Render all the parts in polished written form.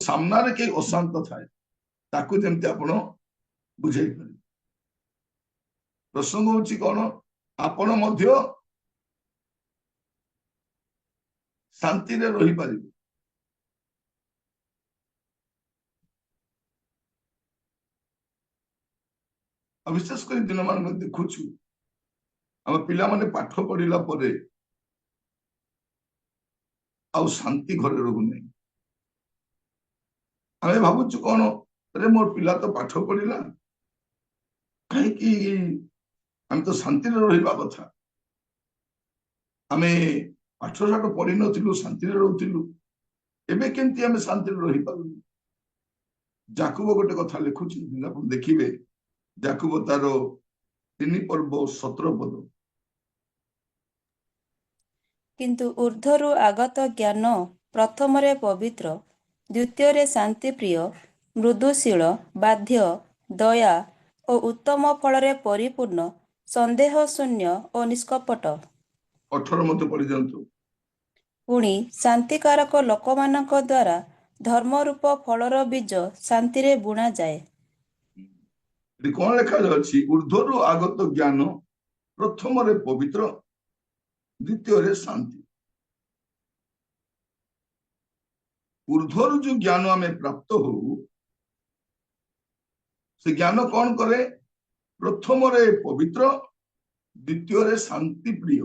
सामने कई अशांत थाए ताकू जमती आपण बुझे प्रसंग होची कौन आपण मध्य शांति रे रही पारिबे विशेष कर दिन मान देखुछु आम पिला माने पाठ पढ़िला परे आउ शांति घरे रहू नहीं आमे भाबुछु कौन अरे मोर पिला तो पाठ पढ़िला कहीं आम तो शांति रे रहिबा कथा आमे पाठ साठ पढ़ी नथिलु शांति रे रहउथिलु एबे केमती आमे शांति रे रहि पारुनु जाकुब गोटे कथा लिखुछि आपण देखिबे जाकुब तारो 3 पर्व 17 पद किंतु ऊर्ध्वरु आगत ज्ञान प्रथमरे पवित्र द्वितीय शांति प्रिय मृदुशील बाध्य दया और उत्तम फल परिपूर्ण संदेह शून्य और निष्कपट 18 मत पढ़ी जानतु पुणी शांतिकारक लोकमानक द्वारा धर्मरूप फलर बीज शांति रे बुणा जाए कौन लिखा जाए ऊर्ध्वरु आगत ज्ञान प्रथम पवित्र द्वितीय शांति ऊर्ध्वरु जो ज्ञान आम प्राप्त हो से ज्ञान कौन करे प्रथम पवित्र द्वितीय शांति प्रिय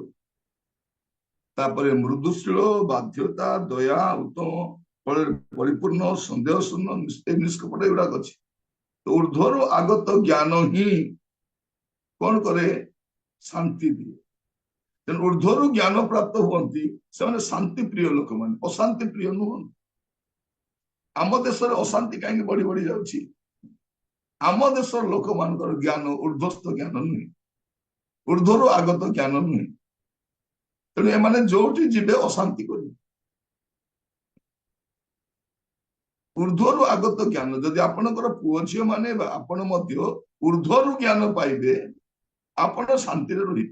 तापर मृदुशील बाध्यता दया उत्तम फल परिपूर्ण संदेह शून्य निष्कपट गुड़ाक अच्छी तो ऊर्ध्वर आगत ज्ञान ही कौन करे शांति दिए ऊर्ध्वर ज्ञान प्राप्त हुए से शांति प्रिय लोक मान अशांति प्रिय नुह आम देश अशांति कहीं बढ़ी बढ़ी जाऊँगी आम देश लोक मान ज्ञान ऊर्ध्वस्त ज्ञान नुहे ऊर्ध्वर आगत ज्ञान नुहे तेणु एमाने जोटी जीवे अशांति करें ऊर्ध्वरु आगत ज्ञान जदि आपणकर पुओ झील माने आपण मध्य ऊर्ध्वरु ज्ञान पाइबे आपण शांति रे रहि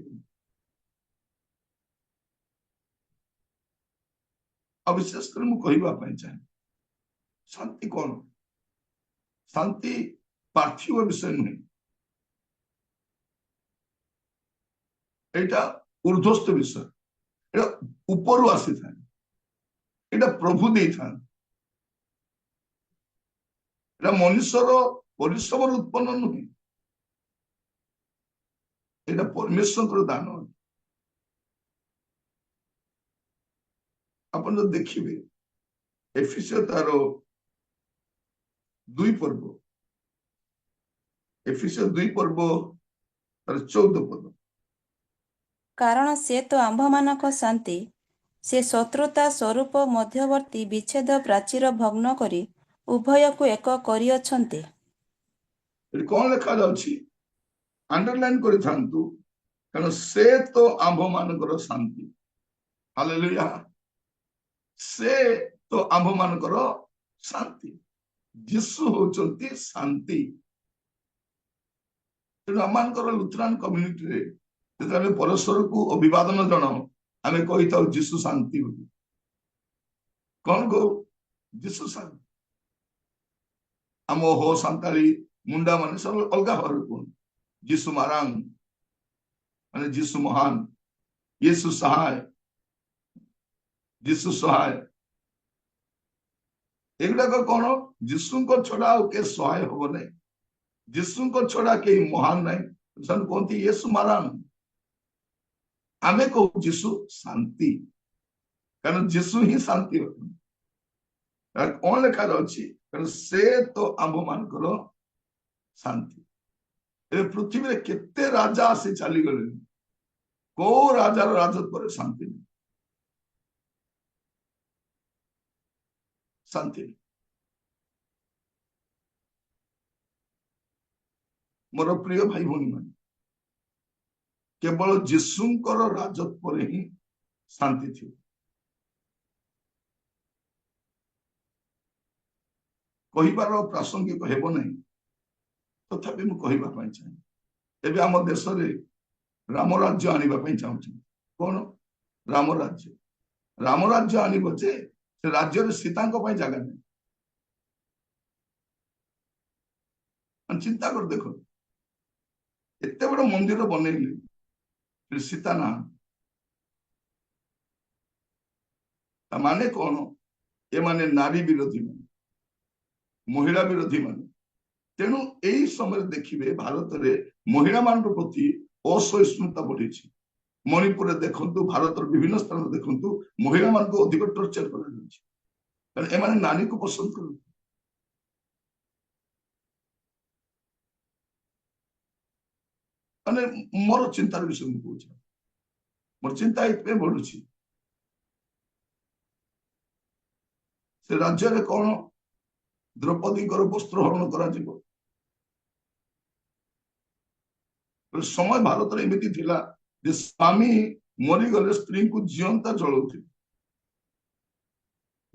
विशेष कर मु कहबा पई चाहे शांति कौन शांति पार्थिव विषय नहीं एटा ऊर्ध्वस्त विषय ऊपर आसी था प्रभु दे था मनुष्यर परिश्रम उत्पन्न नुहे यहाँ परमेश्वर दान आप देखिए एफिसियो तार 2 पर्व एफिसियो 2 पर्व तार 14 पद कारण से तो आंभ मानक शांति से शत्रुता स्वरूप मध्यवर्ती विच्छेद प्राचीर भग्न करी उभय को एक करियछन्ते कौन लिखा जाउछि अंडरलाइन करि थांतु कारण से तो आंभ मानकर शांति हालेलुया से तो आंभ मानकर शांति यीशु होचंती शांति तेणु आमर लुथरान कम्युनिटी रे जेते परस्पर को अभिवादन जन आम कही था यीशु शांति कौन को यीशु शांति आम हो सांताली मुंडा मान सब अलग भाव कौन यीशु मारांग माने यीशु महान यीशु सहाय यीशु सहाय एगुड़ाक कौन यीशु को छड़ा के सहाय हम ना यीशु को छड़ा कहीं महान ना कहते यीशु मारांग आमे कहू यीशु शांति कारण यीशु ही शांति कौन लिखा कारण से तो आंभ मानकर शांति पृथ्वी में केते राजा आसी चली गले को राजार राजत्व पर शांति नहीं शांति मोर प्रिय भाई भौणी मान केवल यीशुंकर राजत्व पर ही शांति थी कहिबार प्रासंगिक हेब नहीं तथापि मु कहबा पई चाहे एबे हम देश रे राम राज्य आनिबा पई चाहूची कोन राम राज्य आनिबो जे से राज्य रे सीतांको पई जगह नहीं ଚିନ୍ତା କରି ଦେଖ, ଏତେ ବଡ ମନ୍ଦିର ବନେଇଲେ ସୀତା ନା, ମାନେ କଣ? ଏମାନେ ନାରୀ ବିରୋଧୀ ମାନେ, ମହିଳା ବିରୋଧୀ ମାନେ। ତେଣୁ ଏଇ ସମୟରେ ଦେଖିବେ ଭାରତରେ ମହିଳା ମାନଙ୍କ ପ୍ରତି ଅସହିଷ୍ଣୁତା ବଢିଛି। ମଣିପୁରରେ ଦେଖନ୍ତୁ, ଭାରତର ବିଭିନ୍ନ ସ୍ଥାନରେ ଦେଖନ୍ତୁ, ମହିଳା ମାନଙ୍କୁ ଅଧିକ ଟର୍ଚର କରାଯାଉଛି, କାରଣ ଏମାନେ ନାରୀକୁ ପସନ୍ଦ କରନ୍ତି। ମାନେ ମୋର ଚିନ୍ତାର ବିଷୟ ମୁଁ କହୁଛି, ମୋର ଚିନ୍ତା ଏଥିପାଇଁ ବଢୁଛି। ସେ ରାଜ୍ୟରେ କଣ ଦ୍ରୌପଦୀଙ୍କର ବସ୍ତ୍ର ହରଣ କରାଯିବ? ସମୟ ଭାରତରେ ଏମିତି ଥିଲା ଯେ ସ୍ୱାମୀ ମରିଗଲେ ସ୍ତ୍ରୀଙ୍କୁ ଜିଅନ୍ତା ଜଳଉଥିଲେ,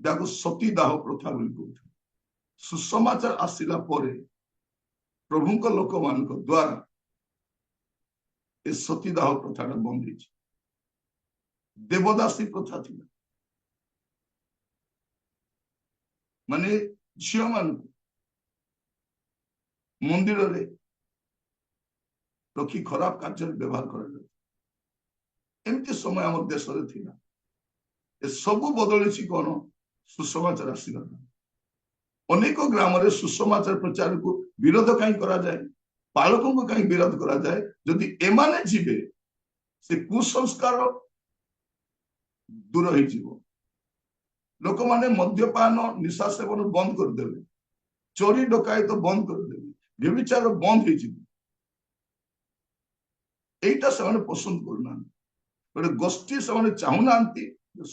ଯାହାକୁ ସତୀଦାହ ପ୍ରଥା ବୋଲି କହୁଥିଲେ। ସୁସମାଚାର ଆସିଲା ପରେ ପ୍ରଭୁଙ୍କ ଲୋକମାନଙ୍କ ଦ୍ୱାରା ଏ ସତୀଦାହ ପ୍ରଥାଟା ବନ୍ଦ ହେଇଛି। ଦେବଦାସୀ ପ୍ରଥା ଥିଲା, ମାନେ ଝିଅ ମାନଙ୍କୁ ମନ୍ଦିରରେ ରଖି ଖରାପ କାର୍ଯ୍ୟରେ ବ୍ୟବହାର କରାଯାଉଛି। ଏମିତି ସମୟ ଆମ ଦେଶରେ ଥିଲା। ଏ ସବୁ ବଦଳିଛି କଣ? ସୁସମାଚାର ଆସିଲା। ଅନେକ ଗ୍ରାମରେ ସୁସମାଚାର ପ୍ରଚାରକୁ ବିରୋଧ କାହିଁ କରାଯାଏ? ପାଳକଙ୍କୁ କାହିଁ ବିରୋଧ କରାଯାଏ? ଯଦି ଏମାନେ ଯିବେ ସେ କୁସଂସ୍କାର ଦୂର ହେଇଯିବ। ଲୋକମାନେ ମଦ୍ୟପାନ ନିଶା ସେବନ ବନ୍ଦ କରିଦେବେ, ଚୋରି ଡକାୟତ ବନ୍ଦ କରିଦେବେ, ବ୍ୟଭିଚାର ବନ୍ଦ ହେଇଯିବ। এইটা ସେମାନେ ପସନ୍ଦ କରୁନାହାନ୍ତି। ଗୋଟେ ଗୋଷ୍ଠୀ ସେମାନେ ଚାହୁଁନାହାନ୍ତି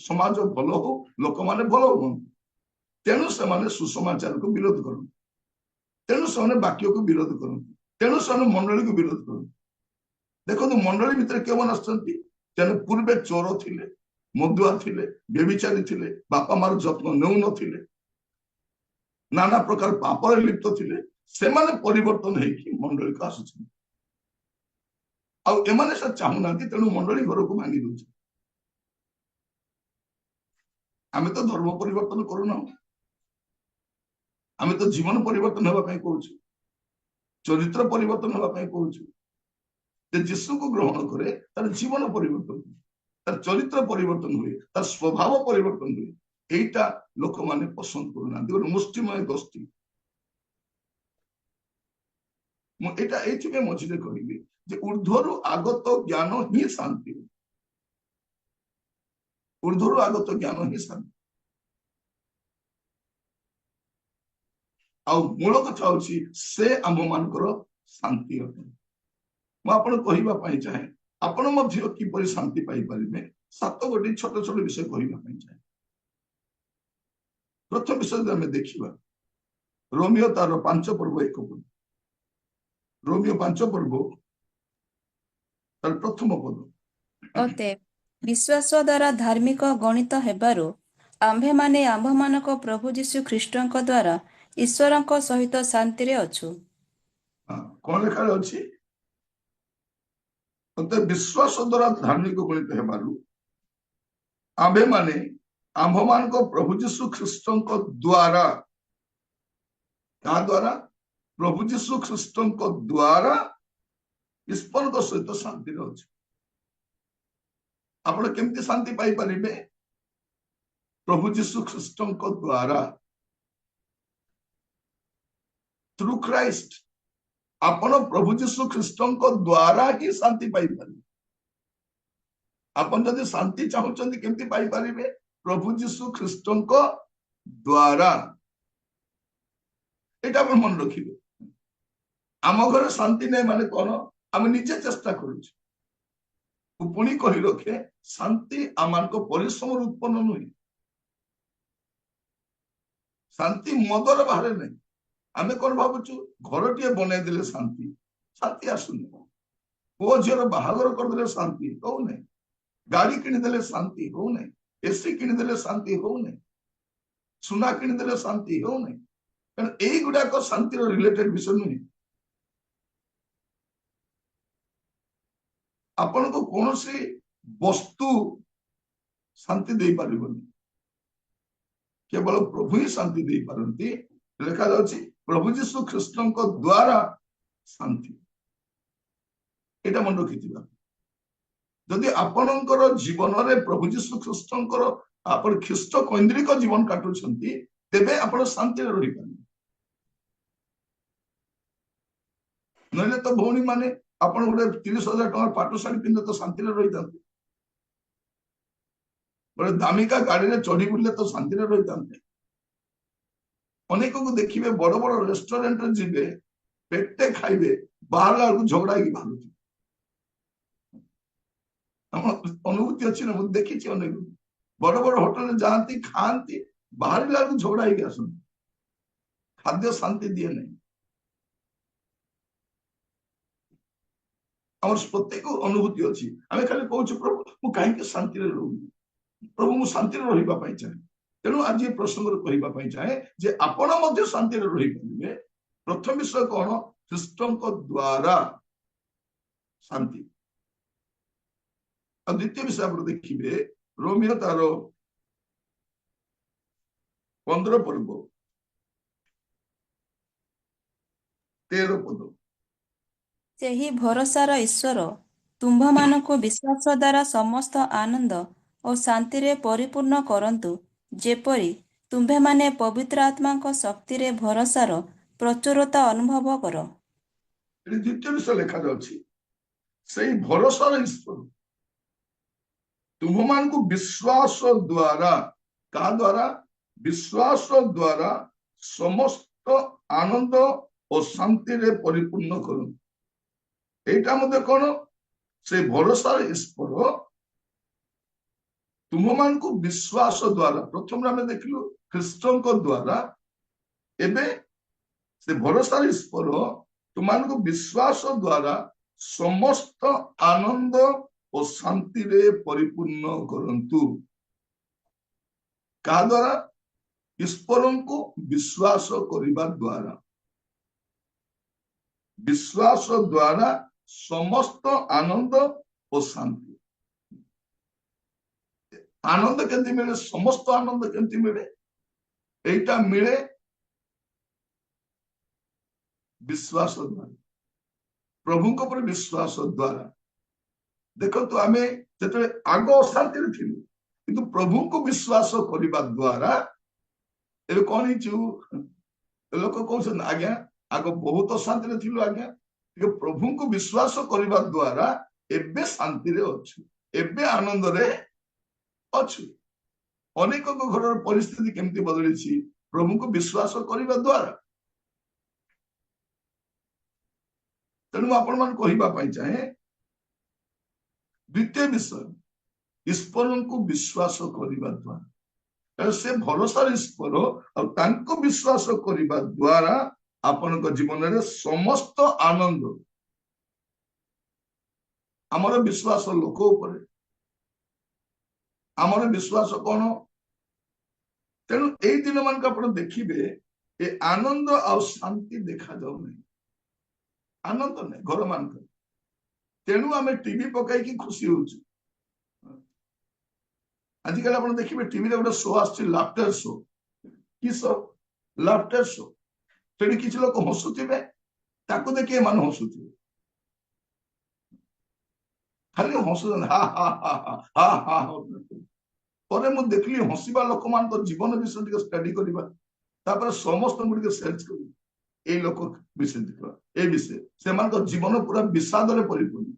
ସମାଜ ଭଲ ହଉ, ଲୋକମାନେ ଭଲ ହୁଅନ୍ତୁ। ତେଣୁ ସେମାନେ ସୁସମାଚାରକୁ ବିରୋଧ କରନ୍ତି, ତେଣୁ ସେମାନେ ବାକ୍ୟକୁ ବିରୋଧ କରନ୍ତି, ତେଣୁ ସେମାନେ ମଣ୍ଡଳୀକୁ ବିରୋଧ କରନ୍ତି। ଦେଖନ୍ତୁ ମଣ୍ଡଳୀ ଭିତରେ କେଉଁମାନେ ଆସୁଛନ୍ତି? ତେଣୁ ପୂର୍ବେ ଚୋର ଥିଲେ, ମଦୁଆ ଥିଲେ, ବ୍ୟଭିଚାରୀ ଥିଲେ, ବାପା ମାର ଯତ୍ନ ନେଉନଥିଲେ, ନାନା ପ୍ରକାର ପାପରେ ଲିପ୍ତ ଥିଲେ, ସେମାନେ ପରିବର୍ତ୍ତନ ହେଇକି ମଣ୍ଡଳୀକୁ ଆସୁଛନ୍ତି। ଆଉ ଏମାନେ ସେ ଚାହୁଁନାହାନ୍ତି, ତେଣୁ ମଣ୍ଡଳୀ ଘରକୁ ଭାଙ୍ଗି ଦଉଛି। ଆମେ ତ ଧର୍ମ ପରିବର୍ତ୍ତନ କରୁନାହୁଁ, ଆମେ ତ ଜୀବନ ପରିବର୍ତ୍ତନ ହେବା ପାଇଁ କହୁଛୁ, ଚରିତ୍ର ପରିବର୍ତ୍ତନ ହେବା ପାଇଁ କହୁଛୁ। ଯେ ଯୀଶୁକୁ ଗ୍ରହଣ କରେ ତାର ଜୀବନ ପରିବର୍ତ୍ତନ ହୁଏ, ତାର ଚରିତ୍ର ପରିବର୍ତ୍ତନ ହୁଏ, ତାର ସ୍ୱଭାବ ପରିବର୍ତ୍ତନ ହୁଏ। এইটা ଲୋକମାନେ ପସନ୍ଦ କରୁନାହାନ୍ତି। ଗୋଟେ ମୁଷ୍ଟିମୟ ଗୋଷ୍ଠୀ। ମୁଁ ଏଇଟା ଏଇଥିପାଇଁ ମଝିରେ କହିଲି ଯେ ঊର୍ଧ୍ୱରୁ ଆଗତ ଜ୍ଞାନ ହିଁ ଶାନ୍ତି, ঊର୍ଧ୍ୱରୁ ଆଗତ ଜ୍ଞାନ ହିଁ ଶାନ୍ତି। ଆଉ ମୂଳ କଥା ହଉଛି ସେ ଆମମାନଙ୍କର ଶାନ୍ତି ଅଟେ। ମୁଁ ଆପଣଙ୍କୁ କହିବା ପାଇଁ ଚାହେଁ, ଆପଣ ମଧ୍ୟ କିପରି ଶାନ୍ତି ପାଇପାରିବେ, 7 ଗୋଟି ଛୋଟ ଛୋଟ ବିଷୟ କହିବା ପାଇଁ ଚାହେଁ। ପ୍ରଥମ ବିଷୟ ଯଦି ଆମେ ଦେଖିବା, ରୋମିଓ ତାର 5 ପର୍ବ 1 ପଦ, ରୋମିଓ 5 ପର୍ବ ତାର ପ୍ରଥମ ପଦ। ଅତଏବ ବିଶ୍ୱାସ ଦ୍ୱାରା ଧାର୍ମିକ ଗଣିତ ହେବାରୁ ଆମ୍ଭେମାନେ ଆମ୍ଭମାନଙ୍କ ପ୍ରଭୁ ଯୀଶୁ ଖ୍ରୀଷ୍ଟଙ୍କ ଦ୍ୱାରା ଈଶ୍ୱରଙ୍କ ସହିତ ଶାନ୍ତିରେ ଅଛୁ। କଣ ଲେଖା ଅଛି? ବିଶ୍ୱାସ ଦ୍ୱାରା ଧାର୍ମିକ ଗଣିତ ହେବାରୁ ଆମ୍ଭେମାନେ ଆମ୍ଭମାନଙ୍କ ପ୍ରଭୁ ଯୀଶୁ ଖ୍ରୀଷ୍ଟଙ୍କ ଦ୍ୱାରା, କାହା ଦ୍ୱାରା? ପ୍ରଭୁ ଯୀଶୁ ଖ୍ରୀଷ୍ଟଙ୍କ ଦ୍ୱାରା ଈଶ୍ୱରଙ୍କ ସହିତ ଶାନ୍ତିରେ ଅଛୁ। ଆପଣ କେମିତି ଶାନ୍ତି ପାଇପାରିବେ? ପ୍ରଭୁ ଯୀଶୁ ଖ୍ରୀଷ୍ଟଙ୍କ ଦ୍ୱାରା, ଥ୍ରୁ ଖ୍ରାଇଷ୍ଟ। ଆପଣ ପ୍ରଭୁ ଯୀଶୁ ଖ୍ରୀଷ୍ଟଙ୍କ ଦ୍ୱାରା ହିଁ ଶାନ୍ତି ପାଇପାରିବେ। ଆପଣ ଯଦି ଶାନ୍ତି ଚାହୁଁଛନ୍ତି କେମିତି ପାଇପାରିବେ? ପ୍ରଭୁ ଯୀଶୁ ଖ୍ରୀଷ୍ଟଙ୍କ ଦ୍ୱାରା। ଏଇଟା ଆପଣ ମନେ ରଖିବେ। ଆମ ଘରେ ଶାନ୍ତି ନାହିଁ ମାନେ କଣ? ଆମେ ନିଜେ ଚେଷ୍ଟା କରୁଛୁ। ପୁଣି କହି ରଖେ, ଶାନ୍ତି ଆମମାନଙ୍କ ପରିଶ୍ରମରୁ ଉତ୍ପନ୍ନ ନୁହେଁ। ଶାନ୍ତି ମଦର ବାହାରେ ନାହିଁ। ଆମେ କଣ ଭାବୁଛୁ? ଘରଟିଏ ବନେଇଦେଲେ ଶାନ୍ତି, ଶାନ୍ତି ଆସୁନି। ପୁଅ ଝିଅର ବାହାଘର କରିଦେଲେ ଶାନ୍ତି ହଉନାହିଁ, ଗାଡି କିଣିଦେଲେ ଶାନ୍ତି ହଉନାହିଁ, ଏସି କିଣିଦେଲେ ଶାନ୍ତି ହଉନାହିଁ, ସୁନା କିଣିଦେଲେ ଶାନ୍ତି ହଉନାହିଁ। କାରଣ এইଗୁଡାକ ଶାନ୍ତିର ରିଲେଟେଡ ବିଷୟ ନୁହେଁ। ଆପଣଙ୍କୁ କୌଣସି ବସ୍ତୁ ଶାନ୍ତି ଦେଇପାରିବନି, କେବଳ ପ୍ରଭୁ ହିଁ ଶାନ୍ତି ଦେଇପାରନ୍ତି। ଲେଖାଯାଉଛି ପ୍ରଭୁ ଯୀଶୁ ଖ୍ରୀଷ୍ଟଙ୍କ ଦ୍ୱାରା ଶାନ୍ତି। ଏଇଟା ମନେ ରଖିଥିବା। ଯଦି ଆପଣଙ୍କର ଜୀବନରେ ପ୍ରଭୁ ଯୀଶୁ ଖ୍ରୀଷ୍ଟଙ୍କର ଆପଣ ଖ୍ରୀଷ୍ଟ କୈନ୍ଦ୍ରିକ ଜୀବନ କାଟୁଛନ୍ତି, ତେବେ ଆପଣ ଶାନ୍ତିରେ ରହିପାରିବେ। ନହେଲେ ତ ଭଉଣୀ ମାନେ ଆପଣ ଗୋଟେ 30,000 ଟଙ୍କାର ପାଟ ଶାଢୀ ପିନ୍ଧେ ତ ଶାନ୍ତିରେ ରହିଥାନ୍ତେ। ଗୋଟେ ଦାମିକା ଗାଡିରେ ଚଢି ବୁଲିଲେ ତ ଶାନ୍ତିରେ ରହିଥାନ୍ତେ। ଅନେକକୁ ଦେଖିବେ ବଡ ବଡ ରେଷ୍ଟୁରାଣ୍ଟରେ ଯିବେ, ପେଟେ ଖାଇବେ, ବାହାରିଲା ବେଳକୁ ଝଗଡା ହେଇକି ବାହାରୁଛି। আমার অনুভূতি ଅଛି ନା, ମୁଁ ଦେଖିଛି ଅନେକ ବଡ ବଡ ହୋଟେଲରେ ଯାଆନ୍ତି, ଖାଆନ୍ତି, ବାହାରିଲା ବେଳକୁ ଝଗଡା ହେଇକି ଆସନ୍ତି। ଖାଦ୍ୟ ଶାନ୍ତି ଦିଏ ନାହିଁ। ଆମର ପ୍ରତ୍ୟେକ ଅନୁଭୂତି ଅଛି। ଆମେ ଖାଲି କହୁଛୁ ପ୍ରଭୁ ମୁଁ କାହିଁକି ଶାନ୍ତିରେ ରହୁନି, ପ୍ରଭୁ ମୁଁ ଶାନ୍ତିରେ ରହିବା ପାଇଁ ଚାହେଁ। ତେଣୁ ଆଜି ଏ ପ୍ରସଙ୍ଗରେ କହିବା ପାଇଁ ଚାହେଁ ଯେ ଆପଣ ମଧ୍ୟ ଶାନ୍ତିରେ ରହିପାରିବେ। ପ୍ରଥମ ବିଷୟ କଣ? ଖ୍ରୀଷ୍ଟଙ୍କ ଦ୍ଵାରା ଶାନ୍ତି। ଆଉ ଦ୍ୱିତୀୟ ବିଷୟ ଆପଣ ଦେଖିବେ ରୋମିଓ ତାର 15 ପର୍ବ 13 ପଦ। ସେହି ଭରସାର ଈଶ୍ୱର ତୁମ୍ଭମାନଙ୍କୁ ବିଶ୍ୱାସ ଦ୍ୱାରା ସମସ୍ତ ଆନନ୍ଦ ଓ ଶାନ୍ତିରେ ପରିପୂର୍ଣ୍ଣ କରନ୍ତୁ, ଯେପରି ତୁମ୍ଭେମାନେ ପବିତ୍ର ଆତ୍ମାଙ୍କ ଶକ୍ତିରେ ଭରସାର ପ୍ରଚୁରତା ଅନୁଭବ କର। ଏଠି ଦ୍ୱିତୀୟ ବିଷୟ ଲେଖାଯାଉଛି, ସେଇ ଭରସାର ଈଶ୍ୱର ତୁମମାନଙ୍କୁ ବିଶ୍ୱାସ ଦ୍ୱାରା, କାହା ଦ୍ୱାରା? ବିଶ୍ୱାସ ଦ୍ୱାରା ସମସ୍ତ ଆନନ୍ଦ ଓ ଶାନ୍ତିରେ ପରିପୂର୍ଣ୍ଣ କରନ୍ତୁ। এইটা মধ্যে কোন? সেই ভরসার ଈଶ୍ୱର ତୁମମାନଙ୍କୁ ବିଶ୍ୱାସ ଦ୍ୱାରା, ପ୍ରଥମରେ ଆମେ ଦେଖିଲୁ ଖ୍ରୀଷ୍ଟଙ୍କ ଦ୍ୱାରା, ଏବେ ସେ ଭରସାର ଈଶ୍ୱର ତୁମମାନଙ୍କୁ ବିଶ୍ୱାସ ଦ୍ୱାରା ସମସ୍ତ ଆନନ୍ଦ ଓ ଶାନ୍ତିରେ ପରିପୂର୍ଣ୍ଣ କରନ୍ତୁ। କାହା ଦ୍ୱାରା? ଈଶ୍ୱରଙ୍କୁ ବିଶ୍ୱାସ କରିବା ଦ୍ୱାରା। ବିଶ୍ୱାସ ଦ୍ୱାରା ସମସ୍ତ ଆନନ୍ଦ ଓ ଶାନ୍ତି। ଆନନ୍ଦ କେମିତି ମିଳେ? ସମସ୍ତ ଆନନ୍ଦ କେମିତି ମିଳେ? এইটা ମିଳେ ବିଶ୍ୱାସ ଦ୍ୱାରା, ପ୍ରଭୁଙ୍କ ଉପରେ ବିଶ୍ୱାସ ଦ୍ୱାରା। ଦେଖନ୍ତୁ ଆମେ ଯେତେବେଳେ ଆଗ ଅଶାନ୍ତିରେ ଥିଲୁ, କିନ୍ତୁ ପ୍ରଭୁଙ୍କୁ ବିଶ୍ୱାସ କରିବା ଦ୍ୱାରା ଏବେ କଣ ହେଇଛୁ? ଲୋକ କହୁଛନ୍ତି ଆଜ୍ଞା ଆଗ ବହୁତ ଅଶାନ୍ତିରେ ଥିଲୁ, ଆଜ୍ଞା ଟିକେ ପ୍ରଭୁଙ୍କୁ ବିଶ୍ୱାସ କରିବା ଦ୍ୱାରା ଏବେ ଶାନ୍ତିରେ ଅଛୁ, ଏବେ ଆନନ୍ଦରେ ଅଛୁ। ଅନେକଙ୍କ ଘରର ପରିସ୍ଥିତି କେମିତି ବଦଳିଛି? ପ୍ରଭୁଙ୍କୁ ବିଶ୍ୱାସ କରିବା ଦ୍ୱାରା। ତେଣୁ ମୁଁ ଆପଣମାନଙ୍କୁ କହିବା ପାଇଁ ଚାହେଁ, ଦ୍ୱିତୀୟ ବିଷୟ ଈଶ୍ୱରଙ୍କୁ ବିଶ୍ୱାସ କରିବା ଦ୍ୱାରା। ସେ ଭରସାର ଈଶ୍ୱର ଆଉ ତାଙ୍କୁ ବିଶ୍ୱାସ କରିବା ଦ୍ୱାରା ଆପଣଙ୍କ ଜୀବନରେ ସମସ୍ତ ଆନନ୍ଦ। ଆମର ବିଶ୍ୱାସ ଲୋକ ଉପରେ, ଆମର ବିଶ୍ୱାସ କଣ? ତେଣୁ ଏଇ ଦିନ ମାନଙ୍କୁ ଆପଣ ଦେଖିବେ ଏ ଆନନ୍ଦ ଆଉ ଶାନ୍ତି ଦେଖାଯାଉନାହିଁ। ଆନନ୍ଦ ନାହିଁ ଘର ମାନଙ୍କରେ। ତେଣୁ ଆମେ ଟିଭି ପକାଇକି ଖୁସି ହଉଛୁ। ଆଜିକାଲି ଆପଣ ଦେଖିବେ ଟିଭିରେ ଗୋଟେ ଶୋ ଆସୁଛି, ଲାଫ୍ଟର ଶୋ। କି ଶୋ? Laughter show. ସେଠି କିଛି ଲୋକ ହସୁଥିବେ, ତାକୁ ଦେଖି ଏମାନେ ହସୁଥିବେ, ଖାଲି ହସୁଛନ୍ତି, ହା ହା ହା ହା ହା ହା। ପରେ ମୁଁ ଦେଖିଲି ହସିବା ଲୋକମାନଙ୍କ ଜୀବନ ବିଷୟ ଟିକେ ଷ୍ଟଡି କରିବା, ତାପରେ ସମସ୍ତଙ୍କୁ ଟିକେ ସର୍ଚ୍ଚ କଲି ଏଇ ଲୋକ ବିଷୟ ଦେଖିବା, ଏ ବିଷୟ ସେମାନଙ୍କ ଜୀବନ ପୁରା ବିଷାଦରେ ପରିପୂର୍ଣ୍ଣ।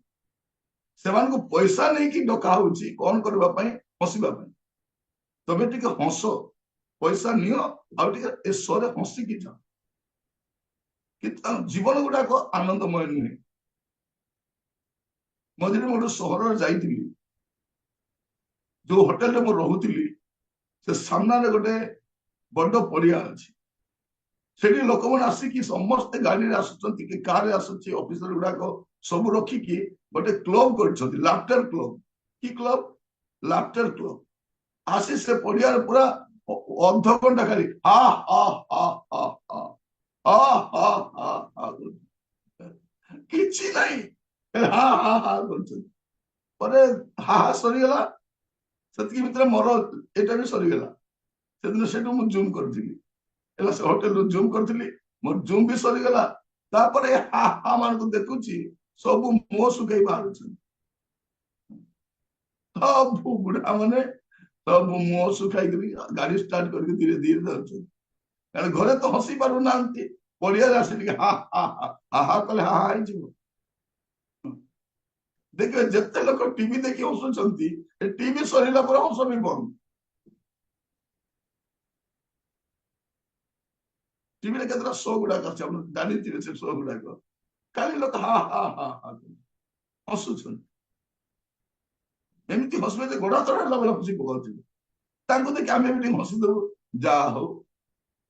ସେମାନଙ୍କୁ ପଇସା ନେଇକି ଡକା ହଉଛି କଣ କରିବା ପାଇଁ? ହସିବା ପାଇଁ। ତମେ ଟିକେ ହସ, ପଇସା ନିଅ ଆଉ ଟିକେ ଏ ଶୋରେ ହସିକି ଯାଅ। କିନ୍ତୁ ଜୀବନ ଗୁଡାକ ଆନନ୍ଦମୟ ନୁହେଁ। ମଝିରେ ମୁଁ ଗୋଟେ ସହରରେ ଯାଇଥିଲି, ଯୋଉ ହୋଟେଲରେ ମୁଁ ରହୁଥିଲି ସେ ସାମ୍ନାରେ ଗୋଟେ ବଡ ପଡିଆ ଅଛି। ସେଠି ଲୋକମାନେ ଆସିକି ସମସ୍ତେ ଗାଡିରେ ଆସୁଛନ୍ତି, କି କାରରେ ଆସୁଛି, ଅଫିସର ଗୁଡାକ ସବୁ ରଖିକି ଗୋଟେ କ୍ଲବ କରିଛନ୍ତି, ଲାଫ୍ଟର କ୍ଲବ। କି କ୍ଲବ? Laughter club. ଆସି ସେ ପଡିଆରେ ପୁରା ଅଧଘଣ୍ଟା ଖାଲି ହା ହା ହା ହା ହା ହା ହା ହା ହା, କିଛି ନାହିଁ, ହା ହା ହା କରୁଛନ୍ତି। ପରେ ହା ହା ସରିଗଲା, ସେତିକି ଭିତରେ ମୋର ଏଇଟା ବି ସରିଗଲା। ସେଦିନ ସେଠୁ ମୁଁ ଜୁମ୍ କରିଥିଲି, ହେଲା ସେ ହୋଟେଲରୁ ଜୁମ୍ କରିଥିଲି, ମୋର ଜୁମ୍ ବି ସରିଗଲା। तापर हा हा मान को देखुची सब मुह सुखाई बाहरुछन सब बुढ़ा माने सब मुह सुखाई गाड़ी स्टार्ट करके धीरे धीरे जाउछन कारण घरे तो हसी पारु नांती पड़िया आसी हा हा हा हा कले हा हा जिवो देखिए जिते लोग टीवी देखी हसुंट टीवी सरला पर हस भी बंद टीवी केतरा शो गुड़ाक जानी से शो गुड़ाक खाली लोक हा हा हा हा हसुन एमती हसबे जे गोड़ा तड़ा बेले हसी पकाउथिबे देखि आम भी हसीदेबू जा हो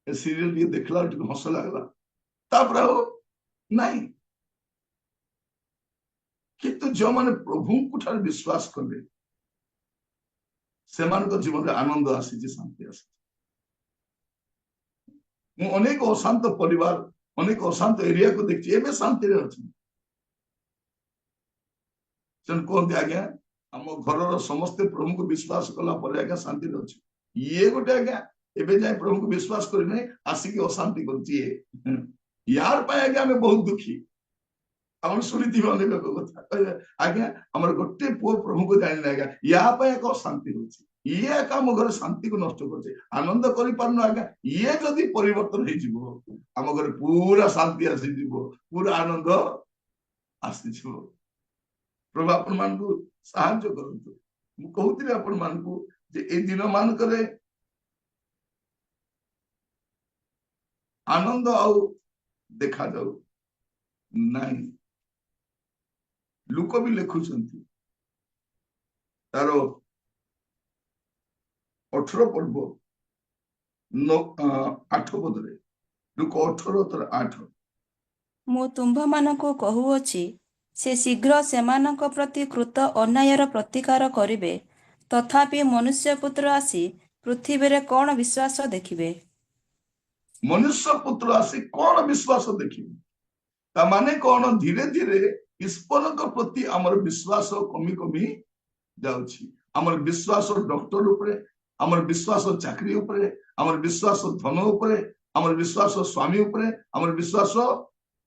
सीरियल टे देखला हस लगला तापर नहीं किंतु जो मैंने प्रभु को विश्वास कले से जीवन में आनंद आसी शांति आसी अनेक अशांत परिवार अनेक अशांत एरिया को देखी एवं शांति अच्छी कहते आज्ञा आम घर समस्ते प्रभु को विश्वास कला आज्ञा शांति अच्छी ये गोटे आज्ञा एवं जाए प्रभु को विश्वास करने आसिक अशांति कर यार आज्ञा आम बहुत दुखी आम शुणी अनेक कथा आज्ञा आम गोटे पुओ प्रभु को जानी आज्ञा या एक अशांति होची ये एक आम घर शांति को नष्ट कर आनंद कर आज्ञा ये जदि परिवर्तन हो आम घर पूरा शांति आसी पूरा आनंद आसी प्रभु आपण मान साहाय्य करतु कहूली आपण मान दिन मानक आनंद आउ देखा जाऊ नहीं लोक भी लिखुंट तार 18 पर्व 8 पदरे लोक 18:8 ମୁଁ ତୁମ୍ଭମାନଙ୍କୁ କହୁଅଛି ସେ ଶୀଘ୍ର ସେମାନଙ୍କ ପ୍ରତି କୃତ ଅନ୍ୟାୟର ପ୍ରତିକାର କରିବେ ତଥାପି ମନୁଷ୍ୟପୁତ୍ର ଆସି ପୃଥିବୀରେ କ'ଣ ବିଶ୍ୱାସ ଦେଖିବେ मनुष्य पुत्र आसी कौन विश्वास देखिए माने कौन धीरे धीरे ईश्वर प्रति आमर विश्वास कमी कमी जाउछि आमर विश्वास डॉक्टर उपरे आमर विश्वास चाकरी उपरे आमर विश्वास धन उपरे आमर विश्वास स्वामी उपरे आमर विश्वास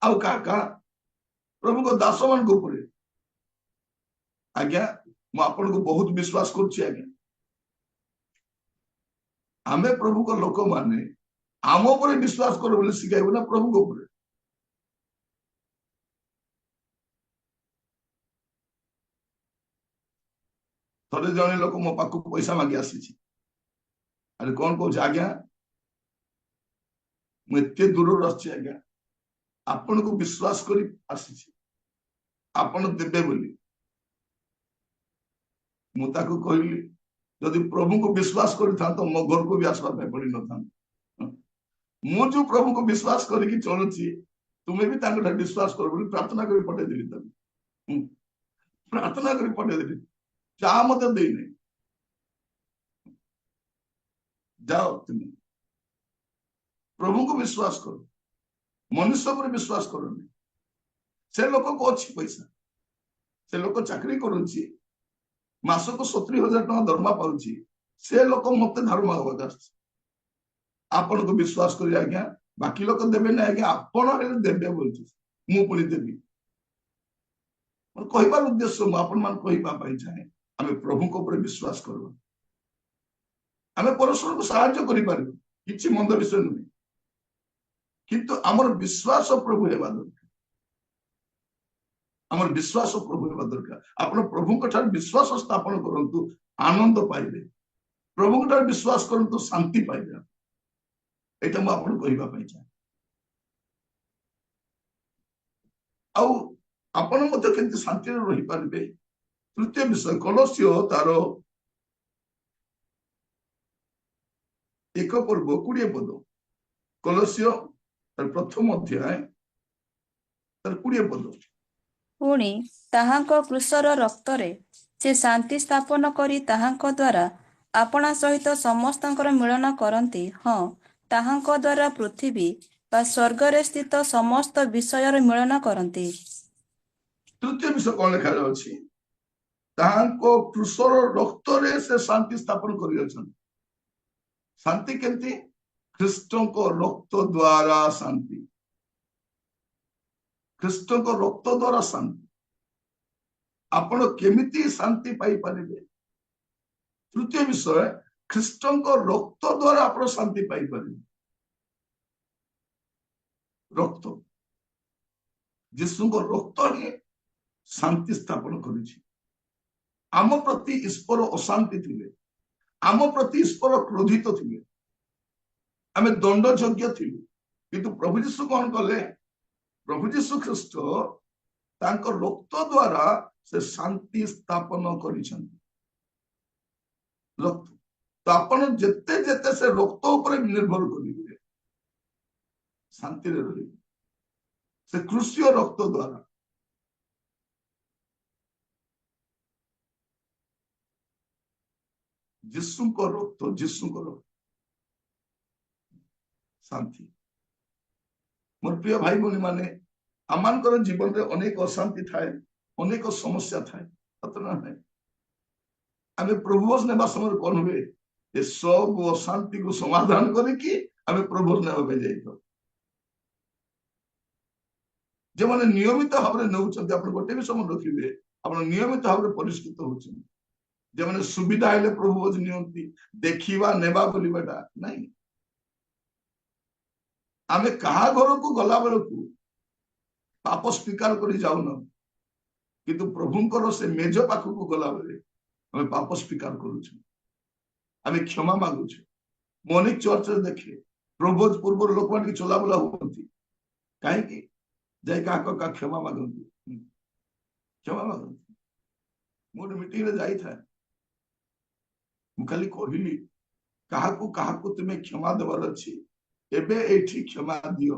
आउ का प्रभु को दास मान को उपरे आज्ञा मु आपन को बहुत विश्वास करछि आज्ञा आमे प्रभु को लोक माने आम उपर विश्वास कर बोले शिखाइब ना प्रभु को ऊपर थे जड़े लोक मो पाक पैसा मांगी आसी अरे कौन कह आज्ञा मुझे दूर रही आज्ञा आपण को विश्वास कर आसी आपण देवे बोली मुझे कहली जदि प्रभु को विश्वास कर मो घर को भी आसवा पड़ न था मु जो प्रभु को विश्वास करके चलुची तुम्हें भी विश्वास कर प्रार्थना कर पठेदेली तुम प्रार्थना कर पठेदेली चाह मत देने जाओ तुम प्रभु को विश्वास करो मनुष्य पर विश्वास करो से लोक को अच्छी पैसा से लोक चाकरी करुच्ची मासक 70,000 टका दरमा पाउची से लोक मत धार मांगवा आपण को विश्वास कर आज्ञा बाकी लोक देवे ना आज्ञा आपण देवे बोल मु पुणी देवी कहबार उद्देश्य मुझे मान कहवाई चाहे आम प्रभु ऊपर विश्वास कर आम परस्पर को साहाय्य कर कि मंद विषय नुहे किंतु आमर विश्वास प्रभु हेबा दरकार आमर विश्वास प्रभु हेबा दरकार आपण प्रभु ठार विश्वास स्थापन करंतु आनंद पाइबे प्रभु ठार विश्वास करंतु शांति पाइबे एटा मु आपन कहबा पई चाहे आउ आपण मते केंति शांति रही पारबे तृतीय विषय कलस्य तार 1 पर्व 20 पद कलस्य तार प्रथम अध्याय तार 20 पद पुणी ताहांको क्रूसर रक्तरे से शांति स्थापन करी ताहांको द्वारा आपणा सहित समस्तଙ୍କର मिलन करती हाँ ताहांको द्वारा पृथ्वी बा स्वर्गरे स्थित समस्त विषयर मिलन करती तृतीय विषय कौन लिखा जाउछि ताहांको क्रूसर रक्तरे से शांति स्थापन करि अछन शांति केंति ख्रीष्टों को रक्त द्वारा शांति ଖ୍ରୀଷ୍ଟଙ୍କ ରକ୍ତ ଦ୍ୱାରା ଶାନ୍ତି। ଆପଣ କେମିତି ଶାନ୍ତି ପାଇପାରିବେ? ତୃତୀୟ ବିଷୟ, ଖ୍ରୀଷ୍ଟଙ୍କ ରକ୍ତ ଦ୍ୱାରା ଆପଣ ଶାନ୍ତି ପାଇପାରିବେ। ରକ୍ତ, ଯୀଶୁଙ୍କ ରକ୍ତ ହିଁ ଶାନ୍ତି ସ୍ଥାପନ କରିଛି। ଆମ ପ୍ରତି ଈଶ୍ୱର ଅଶାନ୍ତି ଥିଲେ, ଆମ ପ୍ରତି ଈଶ୍ୱର କ୍ରୋଧିତ ଥିଲେ, ଆମେ ଦଣ୍ଡ ଯୋଗ୍ୟ ଥିଲୁ, କିନ୍ତୁ ପ୍ରଭୁ ଯୀଶୁ କଣ କଲେ? ପ୍ରଭୁ ଯୀଶୁ ଖ୍ରୀଷ୍ଟ ତାଙ୍କ ରକ୍ତ ଦ୍ୱାରା ସେ ଶାନ୍ତି ସ୍ଥାପନ କରିଛନ୍ତି। ରକ୍ତ, ତ ଆପଣ ଯେତେ ଯେତେ ସେ ରକ୍ତ ଉପରେ ନିର୍ଭର କରିବେ ଶାନ୍ତିରେ ରହିବେ, ସେ କୃଷିୟ ରକ୍ତ ଦ୍ୱାରା। ଯୀଶୁଙ୍କ ରକ୍ତ, ଯୀଶୁଙ୍କ ରକ୍ତ ଶାନ୍ତି। ମୋର ପ୍ରିୟ ଭାଇ ଭଉଣୀ ମାନେ, ଆମମାନଙ୍କର ଜୀବନରେ ଅନେକ ଅଶାନ୍ତି ଥାଏ, ଅନେକ ସମସ୍ୟା ଥାଏ, ସତ ନା ନାହିଁ? ଆମେ ପ୍ରଭୁ ନେବା ସମୟରେ କଣ ହୁଏ? ଏ ସବୁ ଅଶାନ୍ତିକୁ ସମାଧାନ କରିକି ଆମେ ପ୍ରଭୁ ନେବା ପାଇଁ ଯାଇଥାଉ। ଯେଉଁମାନେ ନିୟମିତ ଭାବରେ ନେଉଛନ୍ତି, ଆପଣ ଗୋଟେ ବି ସମୟ ରଖିବେ, ଆପଣ ନିୟମିତ ଭାବରେ ପରିଷ୍କୃତ ହଉଛନ୍ତି। ଯେଉଁମାନେ ସୁବିଧା ହେଲେ ପ୍ରଭୁ ନିଅନ୍ତି, ଦେଖିବା ନେବା ବୋଲିବାଟା ନାଇଁ। ଆମେ କାହା ଘରକୁ ଗଲା ବେଳକୁ ପାପ ସ୍ୱୀକାର କରି ଯାଉନ, କିନ୍ତୁ ପ୍ରଭୁଙ୍କର ସେ ମେଜ ପାଖକୁ ଗଲାବେଳେ ଆମେ ପାପ ସ୍ୱୀକାର କରୁଛୁ, ଆମେ କ୍ଷମା ମାଗୁଛୁ। ମୁଁ ଅନେକ ଚର୍ଚ୍ଚରେ ଦେଖେ ପ୍ରଭୁ ପୂର୍ବରୁ ଲୋକମାନେ ଚଲାବୁଲା ହୁଅନ୍ତି, କାହିଁକି? ଯାଇ କାହାକୁ କ୍ଷମା ମାଗନ୍ତି, କ୍ଷମା ମାଗନ୍ତି। ମୁଁ ଗୋଟେ ମିଟିଂରେ ଯାଇଥାଏ, ମୁଁ ଖାଲି କହିଲି କାହାକୁ କାହାକୁ ତୁମେ କ୍ଷମା ଦେବାର ଅଛି, ଏବେ ଏଇଠି କ୍ଷମା ଦିଅ।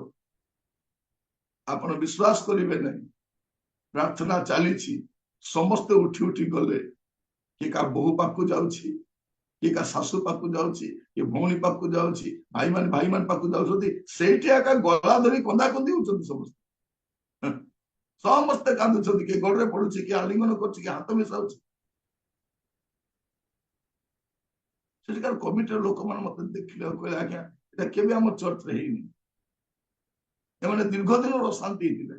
ଆପଣ ବିଶ୍ୱାସ କରିବେ ନାହିଁ, ପ୍ରାର୍ଥନା ଚାଲିଛି, ସମସ୍ତେ ଉଠି ଉଠି ଗଲେ। କିଏ କାହା ବୋହୂ ପାଖକୁ ଯାଉଛି, କିଏ କାହା ଶାଶୁ ପାଖକୁ ଯାଉଛି, କିଏ ଭଉଣୀ ପାଖକୁ ଯାଉଛି, ଭାଇମାନେ ପାଖକୁ ଯାଉଛନ୍ତି। ସେଇଠି ଏକା ଗଳା ଧରି କନ୍ଦା କନ୍ଦି ହଉଛନ୍ତି ସମସ୍ତେ। ସମସ୍ତେ କାନ୍ଦୁଛନ୍ତି, କିଏ ଗୋଡରେ ପଡୁଛି, କିଏ ଆଲିଙ୍ଗନ କରୁଛି, କିଏ ହାତ ମିଶାଉଛି। ସେଠିକାର କମିଟିର ଲୋକମାନେ ମତେ ଦେଖିଲେ ଆଉ କହିଲେ, ଆଜ୍ଞା এটা କେବେ ଆମ ଚର୍ଚ୍ଚରେ ହେଇନି। ଏମାନେ ଦୀର୍ଘ ଦିନର ଅଶାନ୍ତି ହେଇଥିଲେ।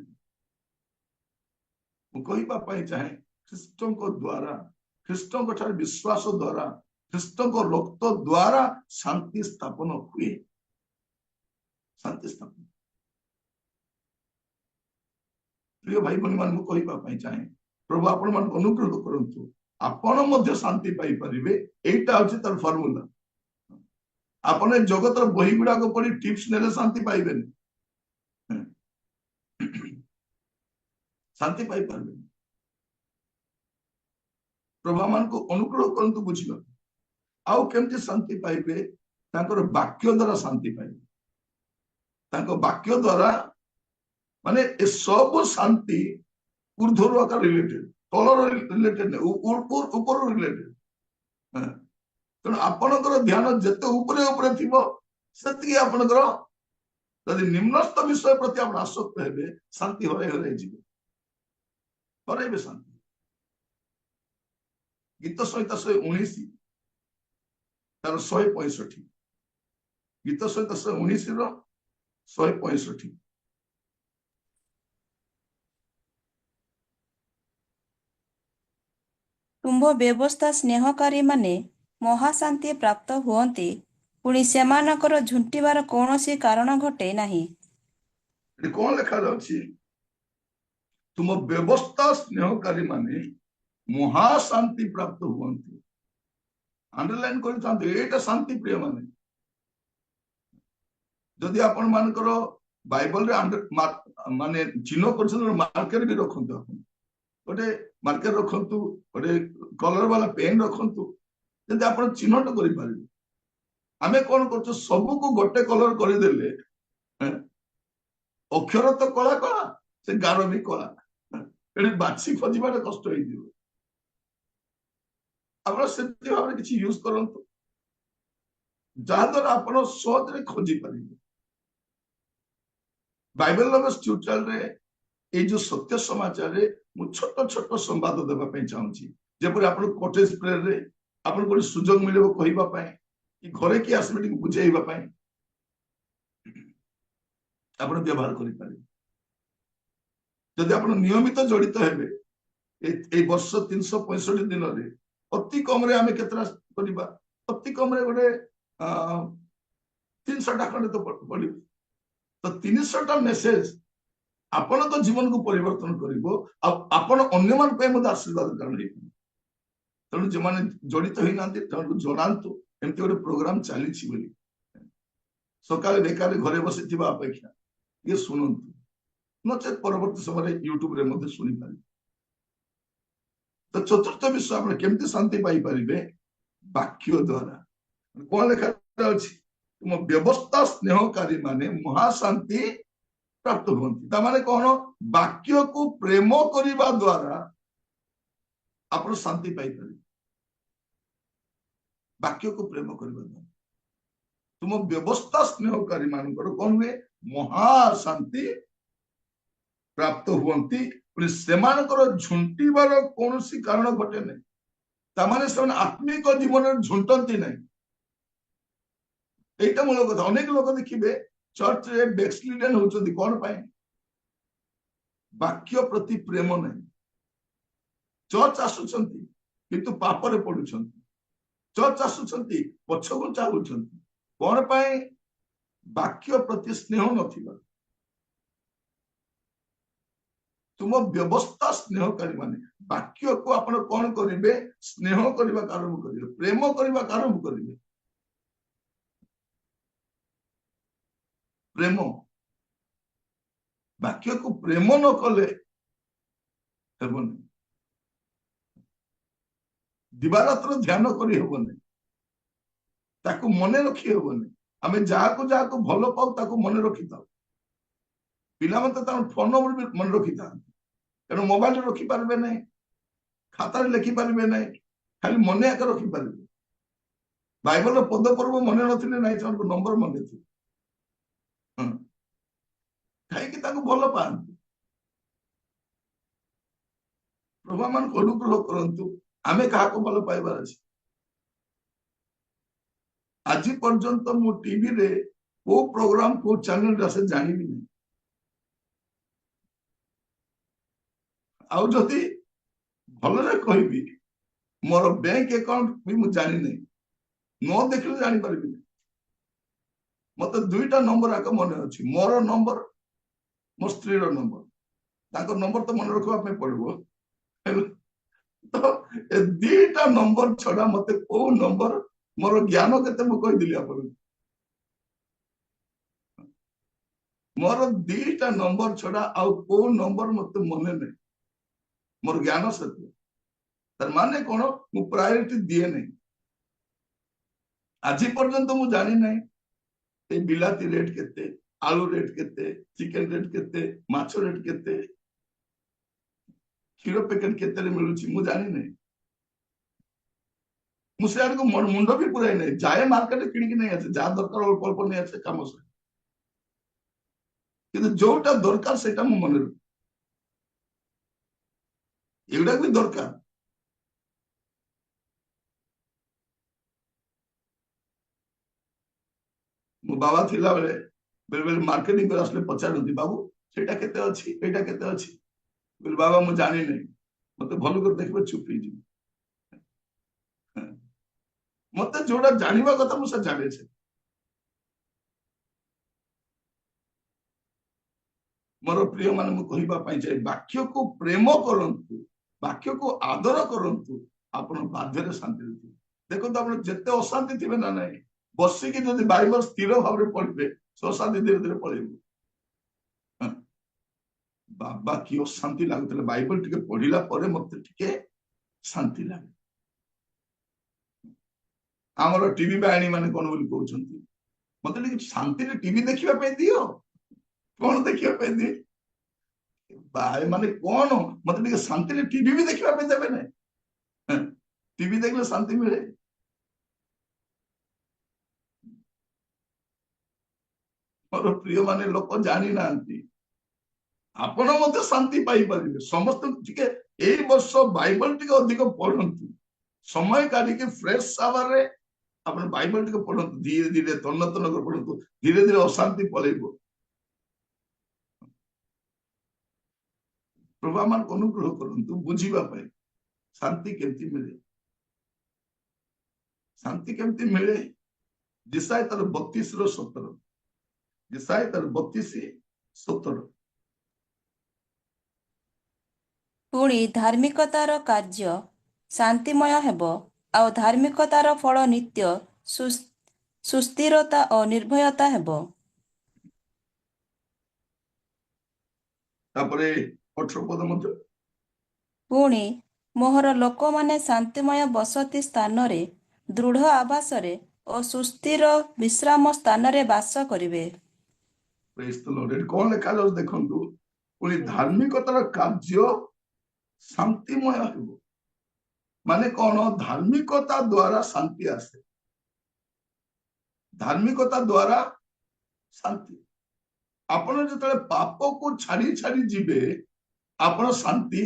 ମୁଁ କହିବା ପାଇଁ ଚାହେଁ, ଖ୍ରୀଷ୍ଟଙ୍କ ଦ୍ୱାରା, ଖ୍ରୀଷ୍ଟଙ୍କ ଠାରେ ବିଶ୍ୱାସ ଦ୍ୱାରା, ଖ୍ରୀଷ୍ଟଙ୍କ ରକ୍ତ ଦ୍ୱାରା ଶାନ୍ତି ସ୍ଥାପନ ହୁଏ। ଶାନ୍ତି ସ୍ଥାପନ। ପ୍ରିୟ ଭାଇ ଭଉଣୀ ମାନେ, ମୁଁ କହିବା ପାଇଁ ଚାହେଁ, ପ୍ରଭୁ ଆପଣ ମାନଙ୍କୁ ଅନୁଗ୍ରହ କରନ୍ତୁ, ଆପଣ ମଧ୍ୟ ଶାନ୍ତି ପାଇପାରିବେ। ଏଇଟା ହଉଛି ତାର ଫର୍ମୁଲା। ଆପଣ ଏ ଜଗତର ବହି ଗୁଡାକ ପଢି ଟିପ୍ସ ନେଲେ ଶାନ୍ତି ପାଇବେନି, ଶାନ୍ତି ପାଇପାରିବେନି। ପ୍ରଭୁ ମାନଙ୍କୁ ଅନୁଗ୍ରହ କରନ୍ତୁ ବୁଝିବାକୁ। ଆଉ କେମିତି ଶାନ୍ତି ପାଇବେ? ତାଙ୍କର ବାକ୍ୟ ଦ୍ୱାରା ଶାନ୍ତି ପାଇବେ। ତାଙ୍କ ବାକ୍ୟ ଦ୍ୱାରା, ମାନେ ଏ ସବୁ ଶାନ୍ତି ଊର୍ଦ୍ଧ୍ୱରୁ ଆକାର ରିଲେଟେଡ, ତଳର ରିଲେଟେଡ ନାହିଁ, ଉପର ରିଲେଟେଡ। ତେଣୁ ଆପଣଙ୍କର ଧ୍ୟାନ ଯେତେ ଉପରେ ଉପରେ ଥିବ, ସେତିକି ଆପଣଙ୍କର, ଯଦି ନିମ୍ନସ୍ଥ ବିଷୟ ପ୍ରତି ଆପଣ ଆସକ୍ତ ହେବେ, ଶାନ୍ତି ହରାଇ ହରାଇ ଯିବେ, ହରାଇବେ ଶାନ୍ତି। ଗୀତ ସଂହିତା 119 ତାର 165, ଗୀତ ସଂହିତା 119 ର 165। ତୁମ୍ଭ ବ୍ୟବସ୍ଥା ସ୍ନେହକାରୀ ମାନେ ମହାଶାନ୍ତି ପ୍ରାପ୍ତ ହୁଅନ୍ତି, ପୁଣି ସେମାନଙ୍କର ଝୁଣ୍ଟିବାର କୌଣସି କାରଣ ଘଟେ ନାହିଁ। ଏଠି କଣ ଲେଖାଯାଉଛି? ତୁମ ବ୍ୟବସ୍ଥା ସ୍ନେହକାରୀ ମାନେ ମହାଶାନ୍ତି ପ୍ରାପ୍ତ ହୁଅନ୍ତି। अंडरलाइन କରିଥାନ୍ତି, ଏଇଟା ଶାନ୍ତି ପ୍ରିୟ ମାନେ। ଯଦି ଆପଣ ମାନଙ୍କର ବାଇବଲରେ ମାନେ ଚିହ୍ନ କରିଛନ୍ତି, ମାର୍କର ବି ରଖନ୍ତୁ। ଆପଣ ଗୋଟେ ମାର୍କର ରଖନ୍ତୁ, ଗୋଟେ କଲର ବାଲା ପେନ୍ ରଖନ୍ତୁ, ଯଦି ଆପଣ ଚିହ୍ନଟ କରିପାରିବେ। ଆମେ କଣ କରୁଛୁ, ସବୁକୁ ଗୋଟେ କଲର କରିଦେଲେ ଅକ୍ଷର ତ କଳା କଳା, ସେ ଗାର ବି କଳା, ଏଠି ବାଛି ଖୋଜିବାଟା କଷ୍ଟ ହେଇଯିବ। ଆପଣ ସେମିତି ଭାବରେ କିଛି ୟୁଜ କରନ୍ତୁ, ଯାହାଦ୍ୱାରା ଆପଣ ସହଜରେ ଖୋଜି ପାରିବେ। ବାଇବେଲ ଟ୍ୟୁଟୋରିଆଲରେ ଏଇ ଯୋଉ ସତ୍ୟ ସମାଚାରରେ ମୁଁ ଛୋଟ ଛୋଟ ସମ୍ବାଦ ଦେବା ପାଇଁ ଚାହୁଁଛି, ଯେପରି ଆପଣ କଟେଜ ପ୍ରେୟରରେ ଆପଣଙ୍କୁ ଗୋଟେ ସୁଯୋଗ ମିଳିବ କହିବା ପାଇଁ, କି ଘରେ କିଏ ଆସିବେ ଟିକେ ବୁଝେଇବା ପାଇଁ, ଆପଣ ବ୍ୟବହାର କରିପାରିବେ। ଯଦି ଆପଣ ନିୟମିତ ଜଡ଼ିତ ହେବେ এই ବର୍ଷ 365 ଦିନରେ ଅତି କମରେ ଆମେ କେତେଟା କରିବା? ଅତି କମରେ ଗୋଟେ 300ଟା ଖଣ୍ଡେ ତ ପଢିବେ। ତ 300ଟା ମେସେଜ ଆପଣଙ୍କ ଜୀବନକୁ ପରିବର୍ତ୍ତନ କରିବ, ଆଉ ଆପଣ ଅନ୍ୟମାନଙ୍କ ପାଇଁ ମଧ୍ୟ ଆଶୀର୍ବାଦ କାରଣ ହେଇପାରିବ। ତେଣୁ ଯେଉଁମାନେ ଜଡ଼ିତ ହେଇନାହାନ୍ତି ସେମାନଙ୍କୁ ଜଣାନ୍ତୁ ଏମିତି ଗୋଟେ ପ୍ରୋଗ୍ରାମ ଚାଲିଛି ବୋଲି। ସକାଳେ ବେକାରେ ଘରେ ବସିଥିବା ଅପେକ୍ଷା ଇଏ ଶୁଣନ୍ତୁ, ନଚେତ୍ ପରବର୍ତ୍ତୀ ସମୟରେ ୟୁଟ୍ୟୁବରେ ମଧ୍ୟ ଶୁଣିପାରିବେ। ତ ଚତୁର୍ଥ ବିଷୟ ଆପଣ କେମିତି ଶାନ୍ତି ପାଇପାରିବେ? ବାକ୍ୟ ଦ୍ୱାରା। କଣ ଲେଖା ଅଛି? ତୁମ ବ୍ୟବସ୍ଥା ସ୍ନେହକାରୀ ମାନେ ମହାଶାନ୍ତି ପ୍ରାପ୍ତ ହୁଅନ୍ତି। ତାମାନେ କଣ? ବାକ୍ୟକୁ ପ୍ରେମ କରିବା ଦ୍ୱାରା ଆପଣ ଶାନ୍ତି ପାଇପାରିବେ। ବାକ୍ୟକୁ ପ୍ରେମ କରିବା ଦ୍ୱାରା ତୁମ ବ୍ୟବସ୍ଥା ସ୍ନେହକାରୀ ମାନଙ୍କର କଣ ହୁଏ? ମହାଶାନ୍ତି ପ୍ରାପ୍ତ ହୁଅନ୍ତି। ସେମାନଙ୍କର ଝୁଣ୍ଟିବାର କୌଣସି କାରଣ ଘଟେ ନାହିଁ। ତାମାନେ ସେମାନେ ଆତ୍ମିକ ଜୀବନରେ ଝୁଣ୍ଟନ୍ତି ନାହିଁ। এইটা মূল কথা। অনেক লোক ଦେଖିବେ ଚର୍ଚ୍ଚରେ ବ୍ୟାକସ୍ଲିଡେନ୍ ହଉଛନ୍ତି। କଣ ପାଇଁ? ବାକ୍ୟ ପ୍ରତି ପ୍ରେମ ନାହିଁ। ଚର୍ଚ୍ଚ ଆସୁଛନ୍ତି କିନ୍ତୁ ପାପରେ ପଡୁଛନ୍ତି। ଚର୍ଚ୍ଚ ଆସୁଛନ୍ତି ପଛଘୁଞ୍ଚା ହଉଛନ୍ତି। କଣ ପାଇଁ? ବାକ୍ୟ ପ୍ରତି ସ୍ନେହ ନଥିବା। ତୁମ ବ୍ୟବସ୍ଥା ସ୍ନେହକାରୀ ମାନେ ବାକ୍ୟକୁ ଆପଣ କଣ କରିବେ? ସ୍ନେହ କରିବାକୁ ଆରମ୍ଭ କରିବେ, ପ୍ରେମ କରିବାକୁ ଆରମ୍ଭ କରିବେ। ପ୍ରେମ, ବାକ୍ୟକୁ ପ୍ରେମ ନ କଲେ ହେବନି। ଦିବାରାତ୍ର ଧ୍ୟାନ କରି ହେବନି, ତାକୁ ମନେ ରଖି ହେବନି। ଆମେ ଯାହାକୁ ଯାହାକୁ ଭଲ ପାଉ ତାକୁ ମନେ ରଖିଥାଉ। ପିଲାମାନେ ତ ତାଙ୍କ ଫୋନ ନମ୍ବର ବି ମନେ ରଖିଥାନ୍ତି, ତେଣୁ ମୋବାଇଲରେ ରଖିପାରିବେ ନାହିଁ, ଖାତାରେ ଲେଖିପାରିବେ ନାହିଁ, ଖାଲି ମନେ ଆକା ରଖିପାରିବେ। ବାଇବଲର ପଦ ପର୍ବ ମନେ ନଥିଲେ ନାହିଁ, ସେମାନଙ୍କୁ ନମ୍ବର ମନେ ଥିବ। କାହିଁକି? ତାକୁ ଭଲ ପାଆନ୍ତି। ପ୍ରଭୁ ମାନଙ୍କୁ ଅନୁଗ୍ରହ କରନ୍ତୁ, ଆମେ କାହାକୁ ଭଲ ପାଇବାର ଅଛି। ଆଜି ପର୍ଯ୍ୟନ୍ତ ମୁଁ ଟିଭିରେ କୋଉ ପ୍ରୋଗ୍ରାମ କୋଉ ଚ୍ୟାନେଲରେ ଆସେ ଜାଣିବି ନାହିଁ। ଆଉ ଯଦି ଭଲରେ କହିବି, ମୋର ବ୍ୟାଙ୍କ ଆକାଉଣ୍ଟ ବି ମୁଁ ଜାଣିନାହିଁ। ନ ଦେଖିଲେ ଜାଣିପାରିବିନି। ମତେ 2ଟା ନମ୍ବର ଆଗ ମନେ ଅଛି। ମୋର ନମ୍ବର, ମୋ ସ୍ତ୍ରୀର ନମ୍ବର। ତାଙ୍କ ନମ୍ବର ତ ମନେ ରଖିବା ପାଇଁ ପଡିବ। ତ ଏ 2ଟା ନମ୍ବର ଛଡା ମତେ କୋଉ ନମ୍ବର, ମୋର ଜ୍ଞାନ କେତେ ମୁଁ କହିଦେଲି ଆପଣଙ୍କୁ। ମୋର 2ଟା ନମ୍ବର ଛଡା ଆଉ କୋଉ ନମ୍ବର ମତେ ମନେ ନାହିଁ। ମୋର ଜ୍ଞାନ ସେତେ। ତାର ମାନେ କଣ? ମୁଁ ପ୍ରାୟୋରିଟି ଦିଏ ନାହିଁ। ଆଜି ପର୍ଯ୍ୟନ୍ତ ମୁଁ ଜାଣି ନାହିଁ এই ବିଲାତି ରେଟ୍ କେତେ, ଆଳୁ ରେଟ୍ କେତେ, ଚିକେନ ରେଟ୍ କେତେ, ମାଛ ରେଟ୍ କେତେ, କ୍ଷୀର ପ୍ୟାକେଟ କେତେରେ ମିଳୁଛି ମୁଁ ଜାଣି ନାହିଁ। ମୁଁ ସେ ଆଡକୁ ମୁଣ୍ଡ ବି ପୁରାଇ ନାହିଁ। ଯାଏ ମାର୍କେଟରେ କିଣିକି ନେଇ ଆସେ, ଯାହା ଦରକାର ଅଳ୍ପ ଅଳ୍ପ ନେଇ ଆସେ, କାମ ସରେ। କିନ୍ତୁ ଯୋଉଟା ଦରକାର ସେଇଟା ମୁଁ ମନେ ରଖେ। ଏଗୁଡାକ ବି ଦରକାର। ମୋ ବାବା ଥିଲା ବେଳେ ବେଳେ ମାର୍କେଟିଂ କରି ଆସିଲେ ପଚାରନ୍ତି, ବାବୁ ସେଇଟା କେତେ ଅଛି, ଏଇଟା କେତେ ଅଛି? ବାବା ମୁଁ ଜାଣିନି। ମତେ ଭଲ କରି ଦେଖିବେ, ଚୁପ ହେଇଯିବି। ମତେ ଯୋଉଟା ଜାଣିବା କଥା ମୁଁ ସେ ଜାଣିଛି। ମୋର ପ୍ରିୟ ମାନେ ମୁଁ କହିବା ପାଇଁ ଚାहे, ବାକ୍ୟକୁ ପ୍ରେମ କରନ୍ତୁ, ବାକ୍ୟକୁ ଆଦର କରନ୍ତୁ, ଆପଣ ବାଧ୍ୟରେ ଶାନ୍ତିରେ ଥିବେ। ଦେଖନ୍ତୁ ଆପଣ ଯେତେ ଅଶାନ୍ତି ଥିବେ ନା ନାହିଁ, ବସିକି ଯଦି ବାଇବଲ ସ୍ଥିର ଭାବରେ ପଢିବେ, ସେ ଅଶାନ୍ତି ଧୀରେ ଧୀରେ ପଳେଇବ। ବାବା କି ଅଶାନ୍ତି ଲାଗୁଥିଲା, ବାଇବଲ ଟିକେ ପଢିଲା ପରେ ମତେ ଟିକେ ଶାନ୍ତି ଲାଗେ। ଆମର ଟିଭି ବାହିନୀ ମାନେ କଣ ବୋଲି କହୁଛନ୍ତି, ମତେ ଟିକେ ଶାନ୍ତିରେ ଟିଭି ଦେଖିବା ପାଇଁ ଦିଅ। କଣ ଦେଖିବା ପାଇଁ ଦିଏ? ମାନେ କଣ, ମତେ ଟିକେ ଶାନ୍ତିରେ ଟିଭି ବି ଦେଖିବା ପାଇଁ ଦେବେ ନାହିଁ। ଟିଭି ଦେଖିଲେ ଶାନ୍ତି ମିଳେ? ମୋର ପ୍ରିୟ ମାନେ ଲୋକ ଜାଣି ନାହାନ୍ତି, ଆପଣ ମଧ୍ୟ ଶାନ୍ତି ପାଇପାରିବେ। ସମସ୍ତଙ୍କୁ ଟିକେ ଏଇ ବର୍ଷ ବାଇବଲ ଟିକେ ଅଧିକ ପଢନ୍ତୁ, ସମୟ କାଢିକି ଫ୍ରେଶ ସାବାରେ ଆପଣ ବାଇବଲ ଟିକେ ପଢନ୍ତୁ, ଧୀରେ ଧୀରେ ତନ୍ନ ତନ୍ନ କରି ପଢନ୍ତୁ, ଧୀରେ ଧୀରେ ଅଶାନ୍ତି ପଳେଇବ। प्रभु आमको अनुग्रह करंतु बुझीबा पाए शांति केमती मिले शांति केमती मिले जिसाय तर 32 रो 17 जिसाय तर 32 17 ପୁଣି ଧାର୍ମିକତାର କାର୍ଯ୍ୟ ଶାନ୍ତିମୟ ହେବ, ଆଉ ଧାର୍ମିକତାର ଫଳ ନିତ୍ୟ ସୁସ୍ଥିରତା ଓ ନିର୍ଭୟତା ହେବ। तापरे 18 पद मध्य ପୁଣି ମୋହର ଲୋକମାନେ ଶାନ୍ତିମୟ ବସତି ସ୍ଥାନରେ, ଦୃଢ଼ ଆବାସରେ ଓ ସୁସ୍ଥିର ବିଶ୍ରାମ ସ୍ଥାନରେ ବାସ କରିବେ। Praise the Lord. एट कौन लेखा जाउछ देखंतु पुनी धार्मिकतार कार्य शांतिमय हेबो माने कौन धार्मिकता द्वारा शांति आसे धार्मिकता द्वारा शांति आपण जतले पाप को छाड़ी छाड़ी जिबे आपण शांति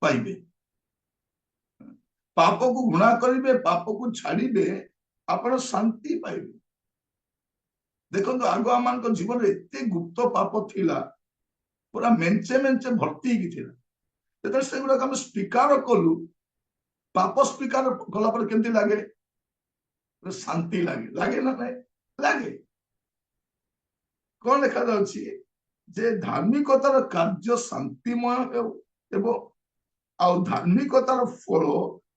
पाइबे पाप को घृणा करिबे पाप को छाड़ीबे आपण शांति पाइबे देखो आग आम जीवन एते गुप्त पाप थिला पूरा मेंचे मेंचे भर्ती की थिला जेतले से गुडा हम स्वीकार कलु पाप स्वीकार कला पर केमती लागे शांति लागे लागे ना नहीं लागे कौन लिखा जाउछि जे धार्मिकतार कार्य शांतिमय हेबो आ धार्मिकतार फल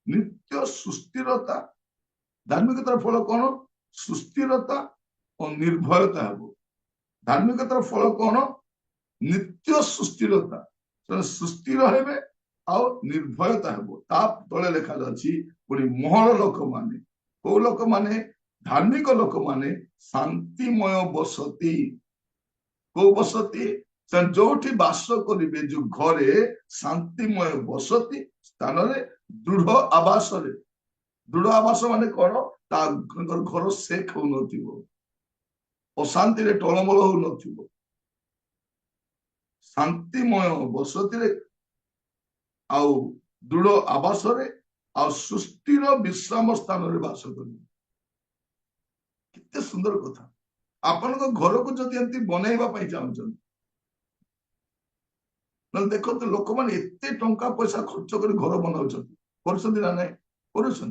नित्य सुस्थिरता धार्मिकतार फल कौन सुस्थिरता और निर्भयता हेबो धार्मिकतार फल कौन नित्य सुस्थिरता सुस्थिर हेबे आ निर्भयता हेबो ता तळे लिखा जाछि पुनी मोहर लोक माने को लोक माने धार्मिक लोक माने शांतिमय बसती को बसती जोठी बास करिवे जो घरे शांतिमय बसती स्थान रे दृढ़ आवास रे दृढ़ आवास माने कौन ता घर सेक हो नथिबो अशांति रे टळमळ हो नथिबो शांतिमय बसती रे आउ दृढ़ आवास रे आ सुस्थिर विश्राम स्थान रे बास करिवे किते सुंदर कथा आपण घर को जदि एमती बनैबा पई चाहछन न देखो तो लोक माने एते टंका पैसा खर्च कर घर बनाउछथि करछथि ना नै करछथि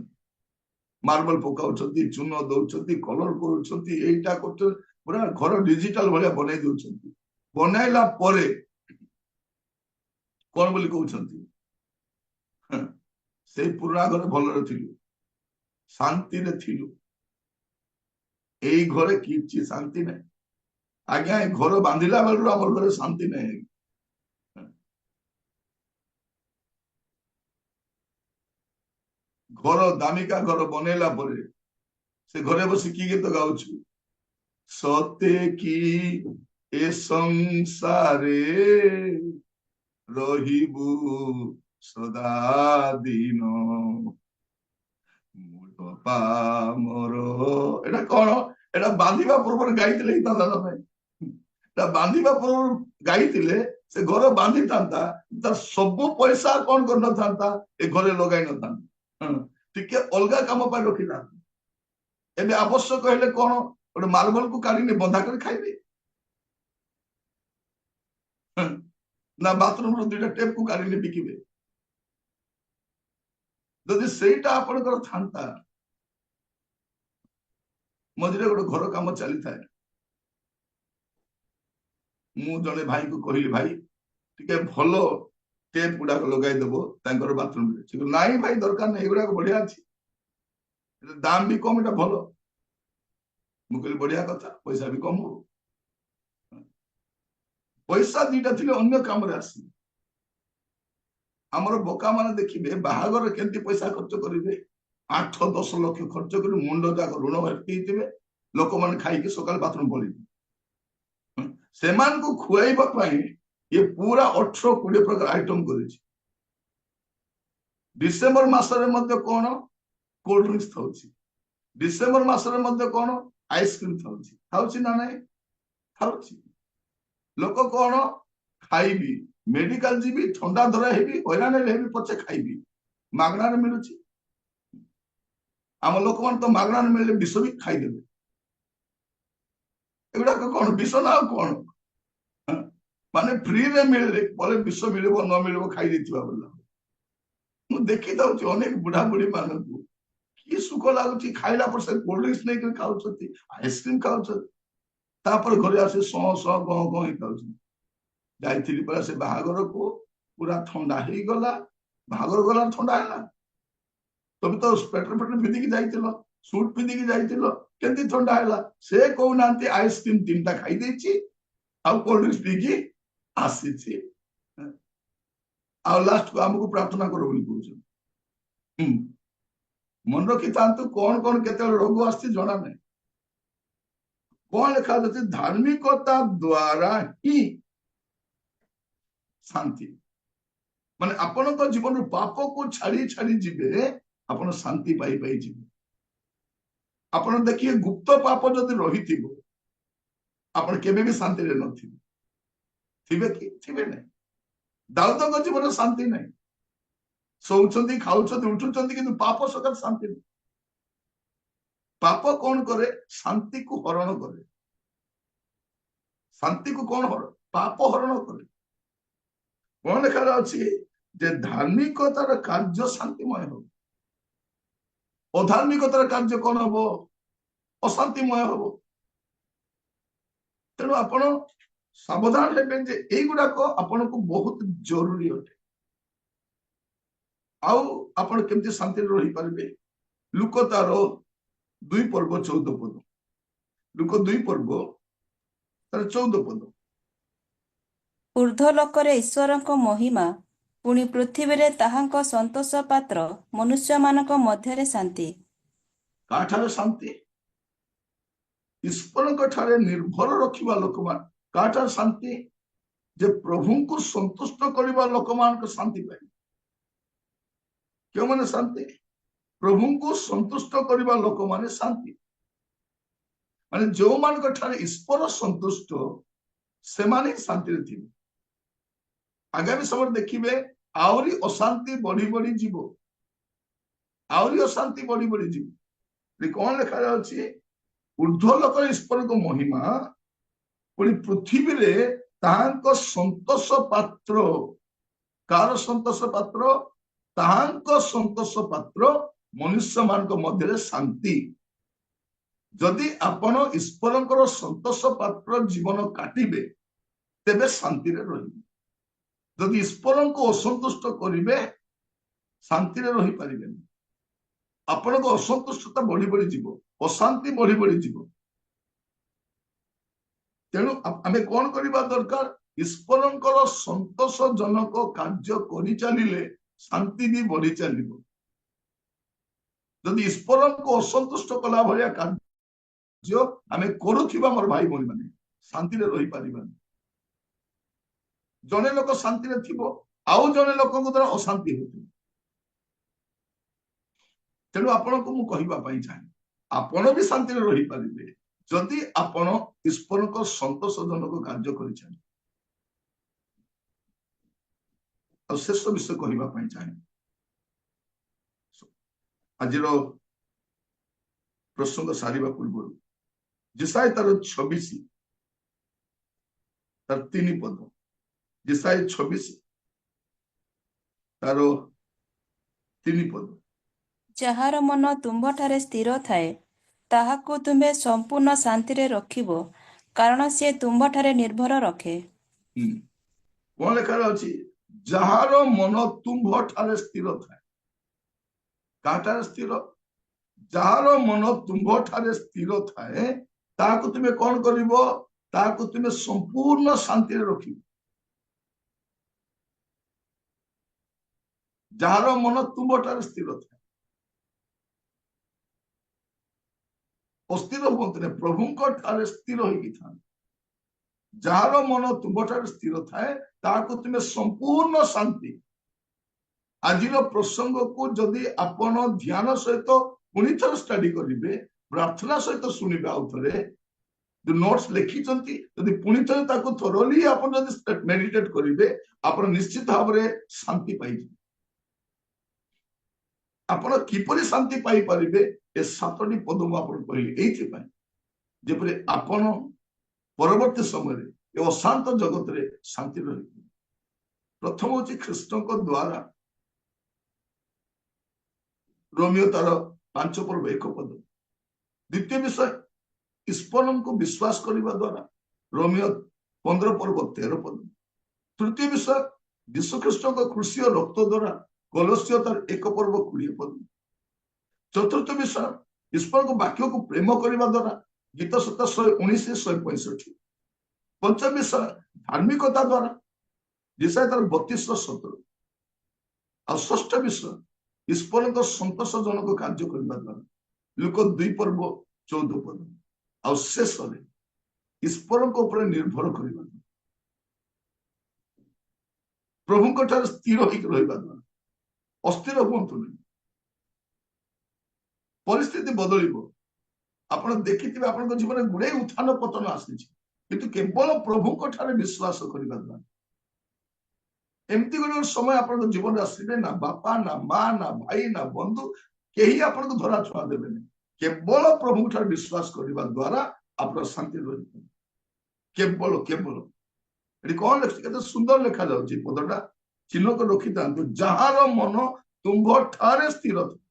मार्बल पकाउछथि चून दउछथि कलर करूछथि एटा करछ पूरा घर डिजिटल भलिया बनै दउछथि बनाइला परे कोन बोली कहउछथि से पुराना घर भलरे थिलु शांति रे थिलु एई घरे किछि शांति नै आज्ञा ए घर बांधिला बेलु हमर घरे शांति नै घर दामिका घर बनैला परे से घरे बसी की गीत गाउछु सते की ए संसारे रहिबु सदा दिन बापा मोर एटा कोन एटा बांधिबा पूर्व गाइतिले दादा तमे एटा बांधिबा पूर्व गाइतिले से घर बांधि थांता त सब पैसा कोन कर न थांता ए घरे लगाई न थांता टिके अलगा काम पर रखिला एबे आवश्यक हेले कोन ओडे मार्बल को काढिने बंधा कर खाइबे ना बाथरूम रो दुटा टेप को काढिने बिकिबे जदि सेटा आपनकर थांता मझे गोटे घर काम चली था मु जने भाई को कहली भाई टिके भलो टेप गुडा लगाई देबो तांकर बाथरूम रे से नाही भाई दरकार नै एगुडा बढ़िया अछि दाम भी कम एटा भलो मु कहली बढ़िया कथा पैसा भी कम हो पैसा दीटा थिले अन्य काम रे आसी हमर बोका माने देखिबे बाहागर केंती पैसा खर्च करिवे 8-10 लाख खर्च कर मुंड जाक ऋण हेतिबे लोक माने खाई के सकाल बाथरूम पड़ी सेमान को खुआइबा पई ये पूरा 18-20 प्रकार आइटम करिछि डिसेंबर मासरे मध्ये कोन कोल्ड ड्रिंक्स थाउछि डिसेंबर मासरे मध्ये कोन आइसक्रीम थाउछि ना नै थाउछि लोक कोन खाइबी मेडिकल जीबी ठंडा धरा हेबी हैरान हेबी पछे खाइबी मागना रे मिलुछि आम लोक मान तो मागना रे मिले विष भी खाइदेबे एगुडा कोन विष ना कोन ମାନେ ଫ୍ରିରେ ମିଳିଲେ ବୋଲେ ବିଷ ମିଳିବ ନ ମିଳିବ ଖାଇ ଦେଇଥିବା ବୋଲା ମୁଁ ଦେଖି ଦଉଛି ଅନେକ ବୁଢା ବୁଢୀ ମାନଙ୍କୁ କି ସୁଖ ଲାଗୁଛି ଖାଇଲା ପରେ ସେ କୋଲ୍ଡ ଡ୍ରିଙ୍କ୍ସ ନେଇକି ଖାଉଛନ୍ତି ଆଇସ୍କ୍ରିମ ଖାଉଛନ୍ତି ତାପରେ ଘରେ ଆସି ସଁ ସଁ ଗଁ ଗଁ ହେଇ ଖାଉଛନ୍ତି ଯାଇଥିଲି ପରା ସେ ବାହାଘରକୁ ପୁରା ଥଣ୍ଡା ହେଇଗଲା ବାହାଘର ଗଲା ଥଣ୍ଡା ହେଲା ତମେ ତ ସ୍ୱେଟର ଫେଟର ପିନ୍ଧିକି ଯାଇଥିଲ ସୁଟ ପିନ୍ଧିକି ଯାଇଥିଲ କେମିତି ଥଣ୍ଡା ହେଲା ସେ କହୁନାହାନ୍ତି ଆଇସ୍କ୍ରିମ 3ଟା ଖାଇ ଦେଇଛି ଆଉ କୋଲ୍ଡ ଡ୍ରିଙ୍କ୍ସ ପିଇକି ଆସିଛି ଆଉ ଲାଷ୍ଟକୁ ଆମକୁ ପ୍ରାର୍ଥନା କର ବୋଲି କହୁଛନ୍ତି ମନେ ରଖିଥାନ୍ତୁ କଣ କଣ କେତେବେଳେ ରୋଗ ଆସିଛି ଜଣା ନାହିଁ କଣ ଲେଖା ଅଛି ଧାର୍ମିକତା ଦ୍ୱାରା ହିଁ ଶାନ୍ତି ମାନେ ଆପଣଙ୍କ ଜୀବନରୁ ପାପକୁ ଛାଡି ଛାଡି ଯିବେ ଆପଣ ଶାନ୍ତି ପାଇ ପାଇ ଯିବେ ଆପଣ ଦେଖିବେ ଗୁପ୍ତ ପାପ ଯଦି ରହିଥିବ ଆପଣ କେବେ ବି ଶାନ୍ତିରେ ନଥିବେ ଥିବେ କି ଥିବେ ନାହିଁ ଦାଉଦଙ୍କ ଜୀବନରେ ଶାନ୍ତି ନାହିଁ ଶୋଉଛନ୍ତି ଖାଉଛନ୍ତି ଉଠୁଛନ୍ତି କିନ୍ତୁ ପାପ ସକାଳେ ଶାନ୍ତି ନାହିଁ ପାପ କଣ କରେ ଶାନ୍ତିକୁ ହରଣ କରେ ଶାନ୍ତିକୁ କଣ ହରଣ ପାପ ହରଣ କରେ କଣ ଲେଖା ଅଛି ଯେ ଧାର୍ମିକତାର କାର୍ଯ୍ୟ ଶାନ୍ତିମୟ ହବ ଅଧାର୍ମିକତାର କାର୍ଯ୍ୟ କଣ ହବ ଅଶାନ୍ତିମୟ ହବ ତେଣୁ ଆପଣ ସାବଧାନ ହେବେ ଯେ ଏଇଗୁଡାକ ଆପଣଙ୍କୁ ବହୁତ ଜରୁରୀ ଅଟେ ଆଉ ଆପଣ କେମିତି ଶାନ୍ତିରେ ରହିପାରିବେ ଲୁକ ତାର 2 ପର୍ବ 14 ପଦ ଲୁକ 2 ପର୍ବ ତାର 14 ପଦ ଊର୍ଦ୍ଧ୍ୱଲୋକରେ ଈଶ୍ୱରଙ୍କ ମହିମା ପୁଣି ପୃଥିବୀରେ ତାହାଙ୍କ ସନ୍ତୋଷ ପାତ୍ର ମନୁଷ୍ୟମାନଙ୍କ ମଧ୍ୟରେ ଶାନ୍ତି କାଠାରେ ଶାନ୍ତି ଈଶ୍ୱରଙ୍କ ଠାରେ ନିର୍ଭର ରଖିବା ଲୋକମାନେ କାଠାରେ ଶାନ୍ତି ଯେ ପ୍ରଭୁଙ୍କୁ ସନ୍ତୁଷ୍ଟ କରିବା ଲୋକମାନଙ୍କ ଶାନ୍ତି ପାଇବେ କେଉଁମାନେ ଶାନ୍ତି ପ୍ରଭୁଙ୍କୁ ସନ୍ତୁଷ୍ଟ କରିବା ଲୋକମାନେ ଶାନ୍ତି ମାନେ ଯେଉଁମାନଙ୍କ ଠାରେ ଈଶ୍ୱର ସନ୍ତୁଷ୍ଟ ସେମାନେ ଶାନ୍ତିରେ ଥିବେ ଆଗାମୀ ସମୟରେ ଦେଖିବେ ଆହୁରି ଅଶାନ୍ତି ବଢି ବଢି ଯିବ ଆହୁରି ଅଶାନ୍ତି ବଢି ବଢି ଯିବ କଣ ଲେଖାଯାଉଛି ଊର୍ଦ୍ଧ୍ୱଲୋକରେ ଈଶ୍ୱରଙ୍କ ମହିମା ପୁଣି ପୃଥିବୀରେ ତାହାଙ୍କ ସନ୍ତୋଷ ପାତ୍ର କାହାର ସନ୍ତୋଷ ପାତ୍ର ତାହାଙ୍କ ସନ୍ତୋଷ ପାତ୍ର ମନୁଷ୍ୟମାନଙ୍କ ମଧ୍ୟରେ ଶାନ୍ତି ଯଦି ଆପଣ ଈଶ୍ୱରଙ୍କର ସନ୍ତୋଷ ପାତ୍ର ଜୀବନ କାଟିବେ ତେବେ ଶାନ୍ତିରେ ରହିବେ ଯଦି ଈଶ୍ୱରଙ୍କୁ ଅସନ୍ତୁଷ୍ଟ କରିବେ ଶାନ୍ତିରେ ରହିପାରିବେନି ଆପଣଙ୍କ ଅସନ୍ତୁଷ୍ଟତା ବଢି ବଢି ଯିବ ଅଶାନ୍ତି ବଢି ବଢି ଯିବ ତେଣୁ ଆମେ କଣ କରିବା ଦରକାର ଈଶ୍ୱରଙ୍କର ସନ୍ତୋଷଜନକ କାର୍ଯ୍ୟ କରି ଚାଲିଲେ ଶାନ୍ତି ବି ବଢି ଚାଲିବ ଯଦି ଈଶ୍ୱରଙ୍କୁ ଅସନ୍ତୁଷ୍ଟ କଲା ଭଳିଆ କାର୍ଯ୍ୟ ଆମେ କରୁଥିବା ମୋର ଭାଇ ଭଉଣୀ ମାନେ ଶାନ୍ତିରେ ରହିପାରିବାନି ଜଣେ ଲୋକ ଶାନ୍ତିରେ ଥିବ ଆଉ ଜଣେ ଲୋକଙ୍କ ଦ୍ୱାରା ଅଶାନ୍ତି ହେଉଥିବ ତେଣୁ ଆପଣଙ୍କୁ ମୁଁ କହିବା ପାଇଁ ଚାହେଁ ଆପଣ ବି ଶାନ୍ତିରେ ରହିପାରିବେ ଯଦି ଆପଣ ଈଶ୍ୱରଙ୍କ ସନ୍ତୋଷଜନକ କାର୍ଯ୍ୟ କରିଛନ୍ତି ଆଉ ଶେଷ ବିଷୟ କହିବା ପାଇଁ ଚାହେଁ ଆଜିର ପ୍ରସଙ୍ଗ ସାରିବା ପୂର୍ବରୁ ଯେସାଇ ତାର 26 ତାର 3 ପଦ ଯେସାଇ 26 ତାର 3 ପଦ ଯାହାର ମନ ତୁମ୍ଭଠାରେ ସ୍ଥିର ଥାଏ ତାହାକୁ ତୁମେ ସମ୍ପୂର୍ଣ୍ଣ ଶାନ୍ତିରେ ରଖିବ କାରଣ ସେ ତୁମ୍ଭଠାରେ ନିର୍ଭର ରଖେ କଣ ଲେଖାରେ ଅଛି ଯାହାର ମନ ତୁମ୍ଭ ଠାରେ ସ୍ଥିର ଥାଏ କାହାଠାରେ ସ୍ଥିର ଯାହାର ମନ ତୁମ୍ଭ ଠାରେ ସ୍ଥିର ଥାଏ ତାହାକୁ ତୁମେ କଣ କରିବ ତାହାକୁ ତୁମେ ସମ୍ପୂର୍ଣ୍ଣ ଶାନ୍ତିରେ ରଖିବ ଯାହାର ମନ ତୁମ୍ଭ ଠାରେ ସ୍ଥିର ଥାଏ ଅସ୍ଥିର ହୁଅନ୍ତୁ ନାହିଁ ପ୍ରଭୁଙ୍କ ଠାରେ ସ୍ଥିର ହେଇକି ଥାନ୍ତି ଯାହାର ମନ ତୁମ୍ଭ ଠାରେ ସ୍ଥିର ଥାଏ ତାହାକୁ ତୁମେ ସମ୍ପୂର୍ଣ୍ଣ ଶାନ୍ତି ଆଜିର ପ୍ରସଙ୍ଗକୁ ଯଦି ଆପଣ ଧ୍ୟାନ ସହିତ ପୁଣି ଥରେ ଷ୍ଟଡି କରିବେ ପ୍ରାର୍ଥନା ସହିତ ଶୁଣିବେ ଆଉ ଥରେ ନୋଟ୍ସ ଲେଖିଛନ୍ତି ଯଦି ପୁଣି ଥରେ ତାକୁ ଥୋରଲି ଆପଣ ଯଦି ମେଡିଟେଟ କରିବେ ଆପଣ ନିଶ୍ଚିତ ଭାବରେ ଶାନ୍ତି ପାଇଯିବେ ଆପଣ କିପରି ଶାନ୍ତି ପାଇପାରିବେ ଏ 7ଟି ପଦ ମୁଁ ଆପଣଙ୍କୁ କହିଲି ଏଇଥିପାଇଁ ଯେପରି ଆପଣ ପରବର୍ତ୍ତୀ ସମୟରେ ଏ ଅଶାନ୍ତ ଜଗତରେ ଶାନ୍ତି ରହିବ। ପ୍ରଥମ ହଉଛି ଖ୍ରୀଷ୍ଟଙ୍କ ଦ୍ଵାରା ରୋମିଓ ତାର 5 ପର୍ବ 1 ପଦ। ଦ୍ୱିତୀୟ ବିଷୟ ଈଶ୍ୱରଙ୍କୁ ବିଶ୍ୱାସ କରିବା ଦ୍ୱାରା ରୋମିଓ 15 ପର୍ବ 13 ପଦ। ତୃତୀୟ ବିଷୟ ଯୀଶୁଖ୍ରୀଷ୍ଟଙ୍କ କୃଷି ଓ ରକ୍ତ ଦ୍ୱାରା କଲୋସିଓ ତାର 1 ପର୍ବ 20 ପଦ। ଚତୁର୍ଥ ବିଷୟ ଈଶ୍ୱରଙ୍କ ବାକ୍ୟକୁ ପ୍ରେମ କରିବା ଦ୍ୱାରା ଗୀତ 119 165। ପଞ୍ଚମ ବିଷୟ ଧାର୍ମିକତା ଦ୍ୱାରା ଯେସାୟା ତାର 32 17। ଆଉ ଷଷ୍ଠ ବିଷୟ ଈଶ୍ୱରଙ୍କ ସନ୍ତୋଷଜନକ କାର୍ଯ୍ୟ କରିବା ଦ୍ୱାରା ଲୁକ 2 ପର୍ବ 14 ପଦ। ଆଉ ଶେଷରେ ଈଶ୍ୱରଙ୍କ ଉପରେ ନିର୍ଭର କରିବା ଦ୍ୱାରା ପ୍ରଭୁଙ୍କ ଠାରେ ସ୍ଥିର ହେଇକି ରହିବା ଦ୍ୱାରା ଅସ୍ଥିର ହୁଅନ୍ତୁ ନାହିଁ। ପରିସ୍ଥିତି ବଦଳିବ। ଆପଣ ଦେଖିଥିବେ ଆପଣଙ୍କ ଜୀବନରେ ଗୁଡ଼େ ଉତ୍ଥାନ ପତନ ଆସିଛି, କିନ୍ତୁ କେବଳ ପ୍ରଭୁଙ୍କ ଠାରେ ବିଶ୍ୱାସ କରିବା ଦ୍ୱାରା। ଏମିତି ଗୋଟେ ସମୟ ଆପଣଙ୍କ ଜୀବନରେ ଆସିବେ ନା ବାପା ନା ମା ନା ଭାଇ ନା ବନ୍ଧୁ କେହି ଆପଣଙ୍କୁ ଧରା ଛୁଆଁ ଦେବେନି। କେବଳ ପ୍ରଭୁଙ୍କ ଠାରେ ବିଶ୍ୱାସ କରିବା ଦ୍ୱାରା ଆପଣ ଶାନ୍ତି ରହିବେ। କେବଳ କେବଳ ଏଠି କଣ ଲେଖୁଛି, କେତେ ସୁନ୍ଦର ଲେଖା ଯାଉଛି ପଦଟା, ଚିହ୍ନ କରି ରଖିଥାନ୍ତୁ। ଯାହାର ମନ ତୁମ୍ଭ ଠାରେ ସ୍ଥିର ଥାଏ।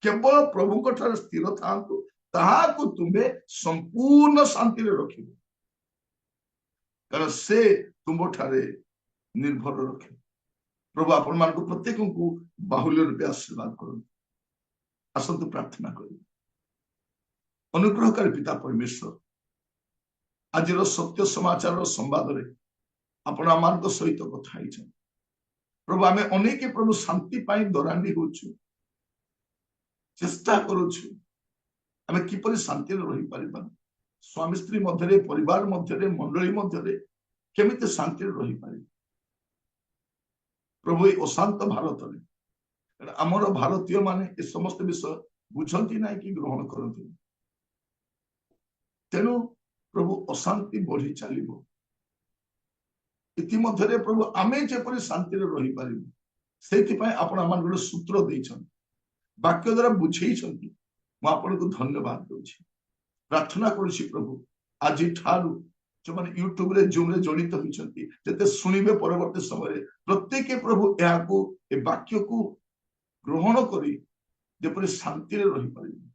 କେବଳ ପ୍ରଭୁଙ୍କ ଠାରେ ସ୍ଥିର ଥାନ୍ତୁ, ତାହାକୁ ତୁମେ ସମ୍ପୂର୍ଣ୍ଣ ଶାନ୍ତିରେ ରଖିବ, କାରଣ ସେ ତୁମ୍ଭ ଠାରେ ନିର୍ଭର ରଖେ। ପ୍ରଭୁ ଆପଣ ମାନଙ୍କୁ ପ୍ରତ୍ୟେକଙ୍କୁ ବାହୁଲ୍ୟ ରୂପେ ଆଶୀର୍ବାଦ କରନ୍ତୁ। ଆସନ୍ତୁ ପ୍ରାର୍ଥନା କରିବେ। ଅନୁଗ୍ରହକାରୀ ପିତା ପରମେଶ୍ୱର, ଆଜିର ସତ୍ୟ ସମାଚାରର ସମ୍ବାଦରେ ଆପଣ ଆମମାନଙ୍କ ସହିତ କଥା ହେଇଛନ୍ତି। ପ୍ରଭୁ ଆମେ ଅନେକ ପ୍ରଭୁ ଶାନ୍ତି ପାଇଁ ଦରାଣ୍ଡି ହଉଛୁ, ଚେଷ୍ଟା କରୁଛୁ ଆମେ କିପରି ଶାନ୍ତିରେ ରହିପାରିବା। ସ୍ୱାମୀ ସ୍ତ୍ରୀ ମଧ୍ୟରେ, ପରିବାର ମଧ୍ୟରେ, ମଣ୍ଡଳୀ ମଧ୍ୟରେ କେମିତି ଶାନ୍ତିରେ ରହିପାରିବା। ପ୍ରଭୁ ଏଇ ଅଶାନ୍ତ ଭାରତରେ ଆମର ଭାରତୀୟ ମାନେ ଏ ସମସ୍ତ ବିଷୟ ବୁଝନ୍ତି ନାହିଁ କି ଗ୍ରହଣ କରନ୍ତି। ତେଣୁ ପ୍ରଭୁ ଅଶାନ୍ତି ବଢି ଚାଲିବ। ଇତିମଧ୍ୟରେ ପ୍ରଭୁ ଆମେ ଯେପରି ଶାନ୍ତିରେ ରହିପାରିବୁ ସେଇଥିପାଇଁ ଆପଣ ଆମମାନଙ୍କୁ ଗୋଟେ ସୂତ୍ର ଦେଇଛନ୍ତି, ବାକ୍ୟ ଦ୍ୱାରା ବୁଝେଇଛନ୍ତି। ମୁଁ ଆପଣଙ୍କୁ ଧନ୍ୟବାଦ ଦଉଛି, ପ୍ରାର୍ଥନା କରୁଛି ପ୍ରଭୁ ଆଜି ଠାରୁ ଯୋଉମାନେ ୟୁଟ୍ୟୁବରେ ଜୁମ୍ରେ ଜଡ଼ିତ ହୋଇଛନ୍ତି, ଯେତେ ଶୁଣିବେ ପରବର୍ତ୍ତୀ ସମୟରେ ପ୍ରତ୍ୟେକ ପ୍ରଭୁ ଏହାକୁ ଏ ବାକ୍ୟକୁ ଗ୍ରହଣ କରି ଯେପରି ଶାନ୍ତିରେ ରହିପାରିବେ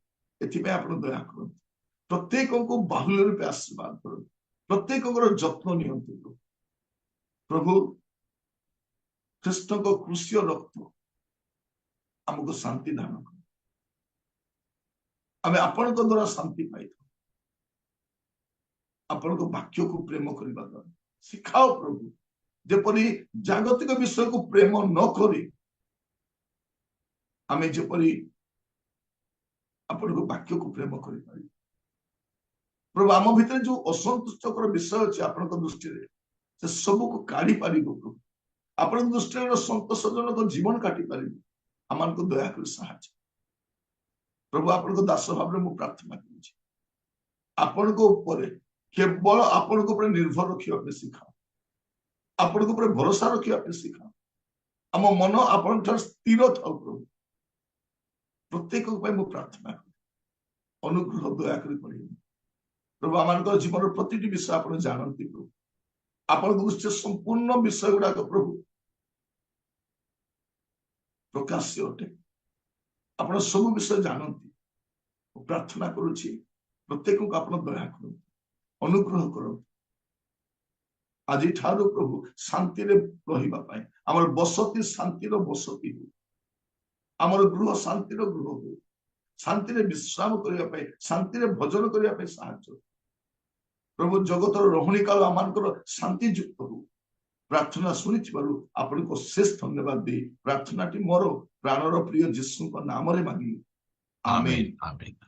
ଏଥିପାଇଁ ଆପଣ ଦୟା କରନ୍ତୁ। ପ୍ରତ୍ୟେକଙ୍କୁ ବାହୁଲ୍ୟ ରୂପେ ଆଶୀର୍ବାଦ କରନ୍ତୁ। ପ୍ରତ୍ୟେକଙ୍କର ଯତ୍ନ ନିଅନ୍ତୁ ପ୍ରଭୁ। ଖ୍ରୀଷ୍ଟଙ୍କ କୃଷି ରକ୍ତ ଆମକୁ ଶାନ୍ତି ଦାନ କର। ଆମେ ଆପଣଙ୍କ ଦ୍ୱାରା ଶାନ୍ତି ପାଇଥାଉ। ଆପଣଙ୍କ ବାକ୍ୟକୁ ପ୍ରେମ କରିବା ଦ୍ୱାରା ଶିଖାଅ ପ୍ରଭୁ, ଯେପରି ଜାଗତିକ ବିଷୟକୁ ପ୍ରେମ ନ କରି ଆମେ ଯେପରି ଆପଣଙ୍କ ବାକ୍ୟକୁ ପ୍ରେମ କରିପାରିବୁ। ପ୍ରଭୁ ଆମ ଭିତରେ ଯୋଉ ଅସନ୍ତୁଷ୍ଟକର ବିଷୟ ଅଛି ଆପଣଙ୍କ ଦୃଷ୍ଟିରେ ସେ ସବୁକୁ କାଢି ପାରିବ ପ୍ରଭୁ। ଆପଣଙ୍କ ଦୃଷ୍ଟିରେ ଗୋଟେ ସନ୍ତୋଷଜନକ ଜୀବନ କାଟି ପାରିବ। ଆମମାନଙ୍କୁ ଦୟାକରି ସାହାଯ୍ୟ ପ୍ରଭୁ। ଆପଣଙ୍କ ଦାସ ଭାବରେ ମୁଁ ପ୍ରାର୍ଥନା କରୁଛି, ଆପଣଙ୍କ ଉପରେ କେବଳ ଆପଣଙ୍କ ଉପରେ ନିର୍ଭର ରଖିବା ପାଇଁ ଶିଖାଅ, ଆପଣଙ୍କ ଉପରେ ଭରସା ରଖିବା ପାଇଁ ଶିଖାଅ। ଆମ ମନ ଆପଣଙ୍କ ଠାରୁ ସ୍ଥିର ଥାଉ ପ୍ରଭୁ। ପ୍ରତ୍ୟେକ ପାଇଁ ମୁଁ ପ୍ରାର୍ଥନା କରେ, ଅନୁଗ୍ରହ ଦୟାକରି କରିବେ ପ୍ରଭୁ। ଆମମାନଙ୍କର ଜୀବନର ପ୍ରତିଟି ବିଷୟ ଆପଣ ଜାଣନ୍ତି ପ୍ରଭୁ। ଆପଣଙ୍କ ଦୃଷ୍ଟିରେ ସମ୍ପୂର୍ଣ୍ଣ ବିଷୟ ଗୁଡାକ ପ୍ରଭୁ ପ୍ରକାଶ୍ୟ ଅଟେ। ଆପଣ ସବୁ ବିଷୟ ଜାଣନ୍ତି। ମୁଁ ପ୍ରାର୍ଥନା କରୁଛି ପ୍ରତ୍ୟେକଙ୍କୁ ଆପଣ ଦୟା କରନ୍ତୁ, ଅନୁଗ୍ରହ କରନ୍ତୁ। ଆଜି ଠାରୁ ପ୍ରଭୁ ଶାନ୍ତିରେ ରହିବା ପାଇଁ ଆମର ବସତି ଶାନ୍ତିର ବସତି ହଉ, ଆମର ଗୃହ ଶାନ୍ତିର ଗୃହ ହଉ, ଶାନ୍ତିରେ ବିଶ୍ରାମ କରିବା ପାଇଁ, ଶାନ୍ତିରେ ଭଜନ କରିବା ପାଇଁ ସାହାଯ୍ୟ ପ୍ରଭୁ। ଜଗତର ରହଣୀ କାଳ ଆମମାନଙ୍କର ଶାନ୍ତିଯୁକ୍ତ ହଉ। ପ୍ରାର୍ଥନା ଶୁଣିଥିବାରୁ ଆପଣଙ୍କୁ ଅଶେଷ ଧନ୍ୟବାଦ ଦେଇ ପ୍ରାର୍ଥନାଟି ମୋର ପ୍ରାଣର ପ୍ରିୟ ଯୀଶୁଙ୍କ ନାମରେ ମାଗିଲି, ଆମେନ୍।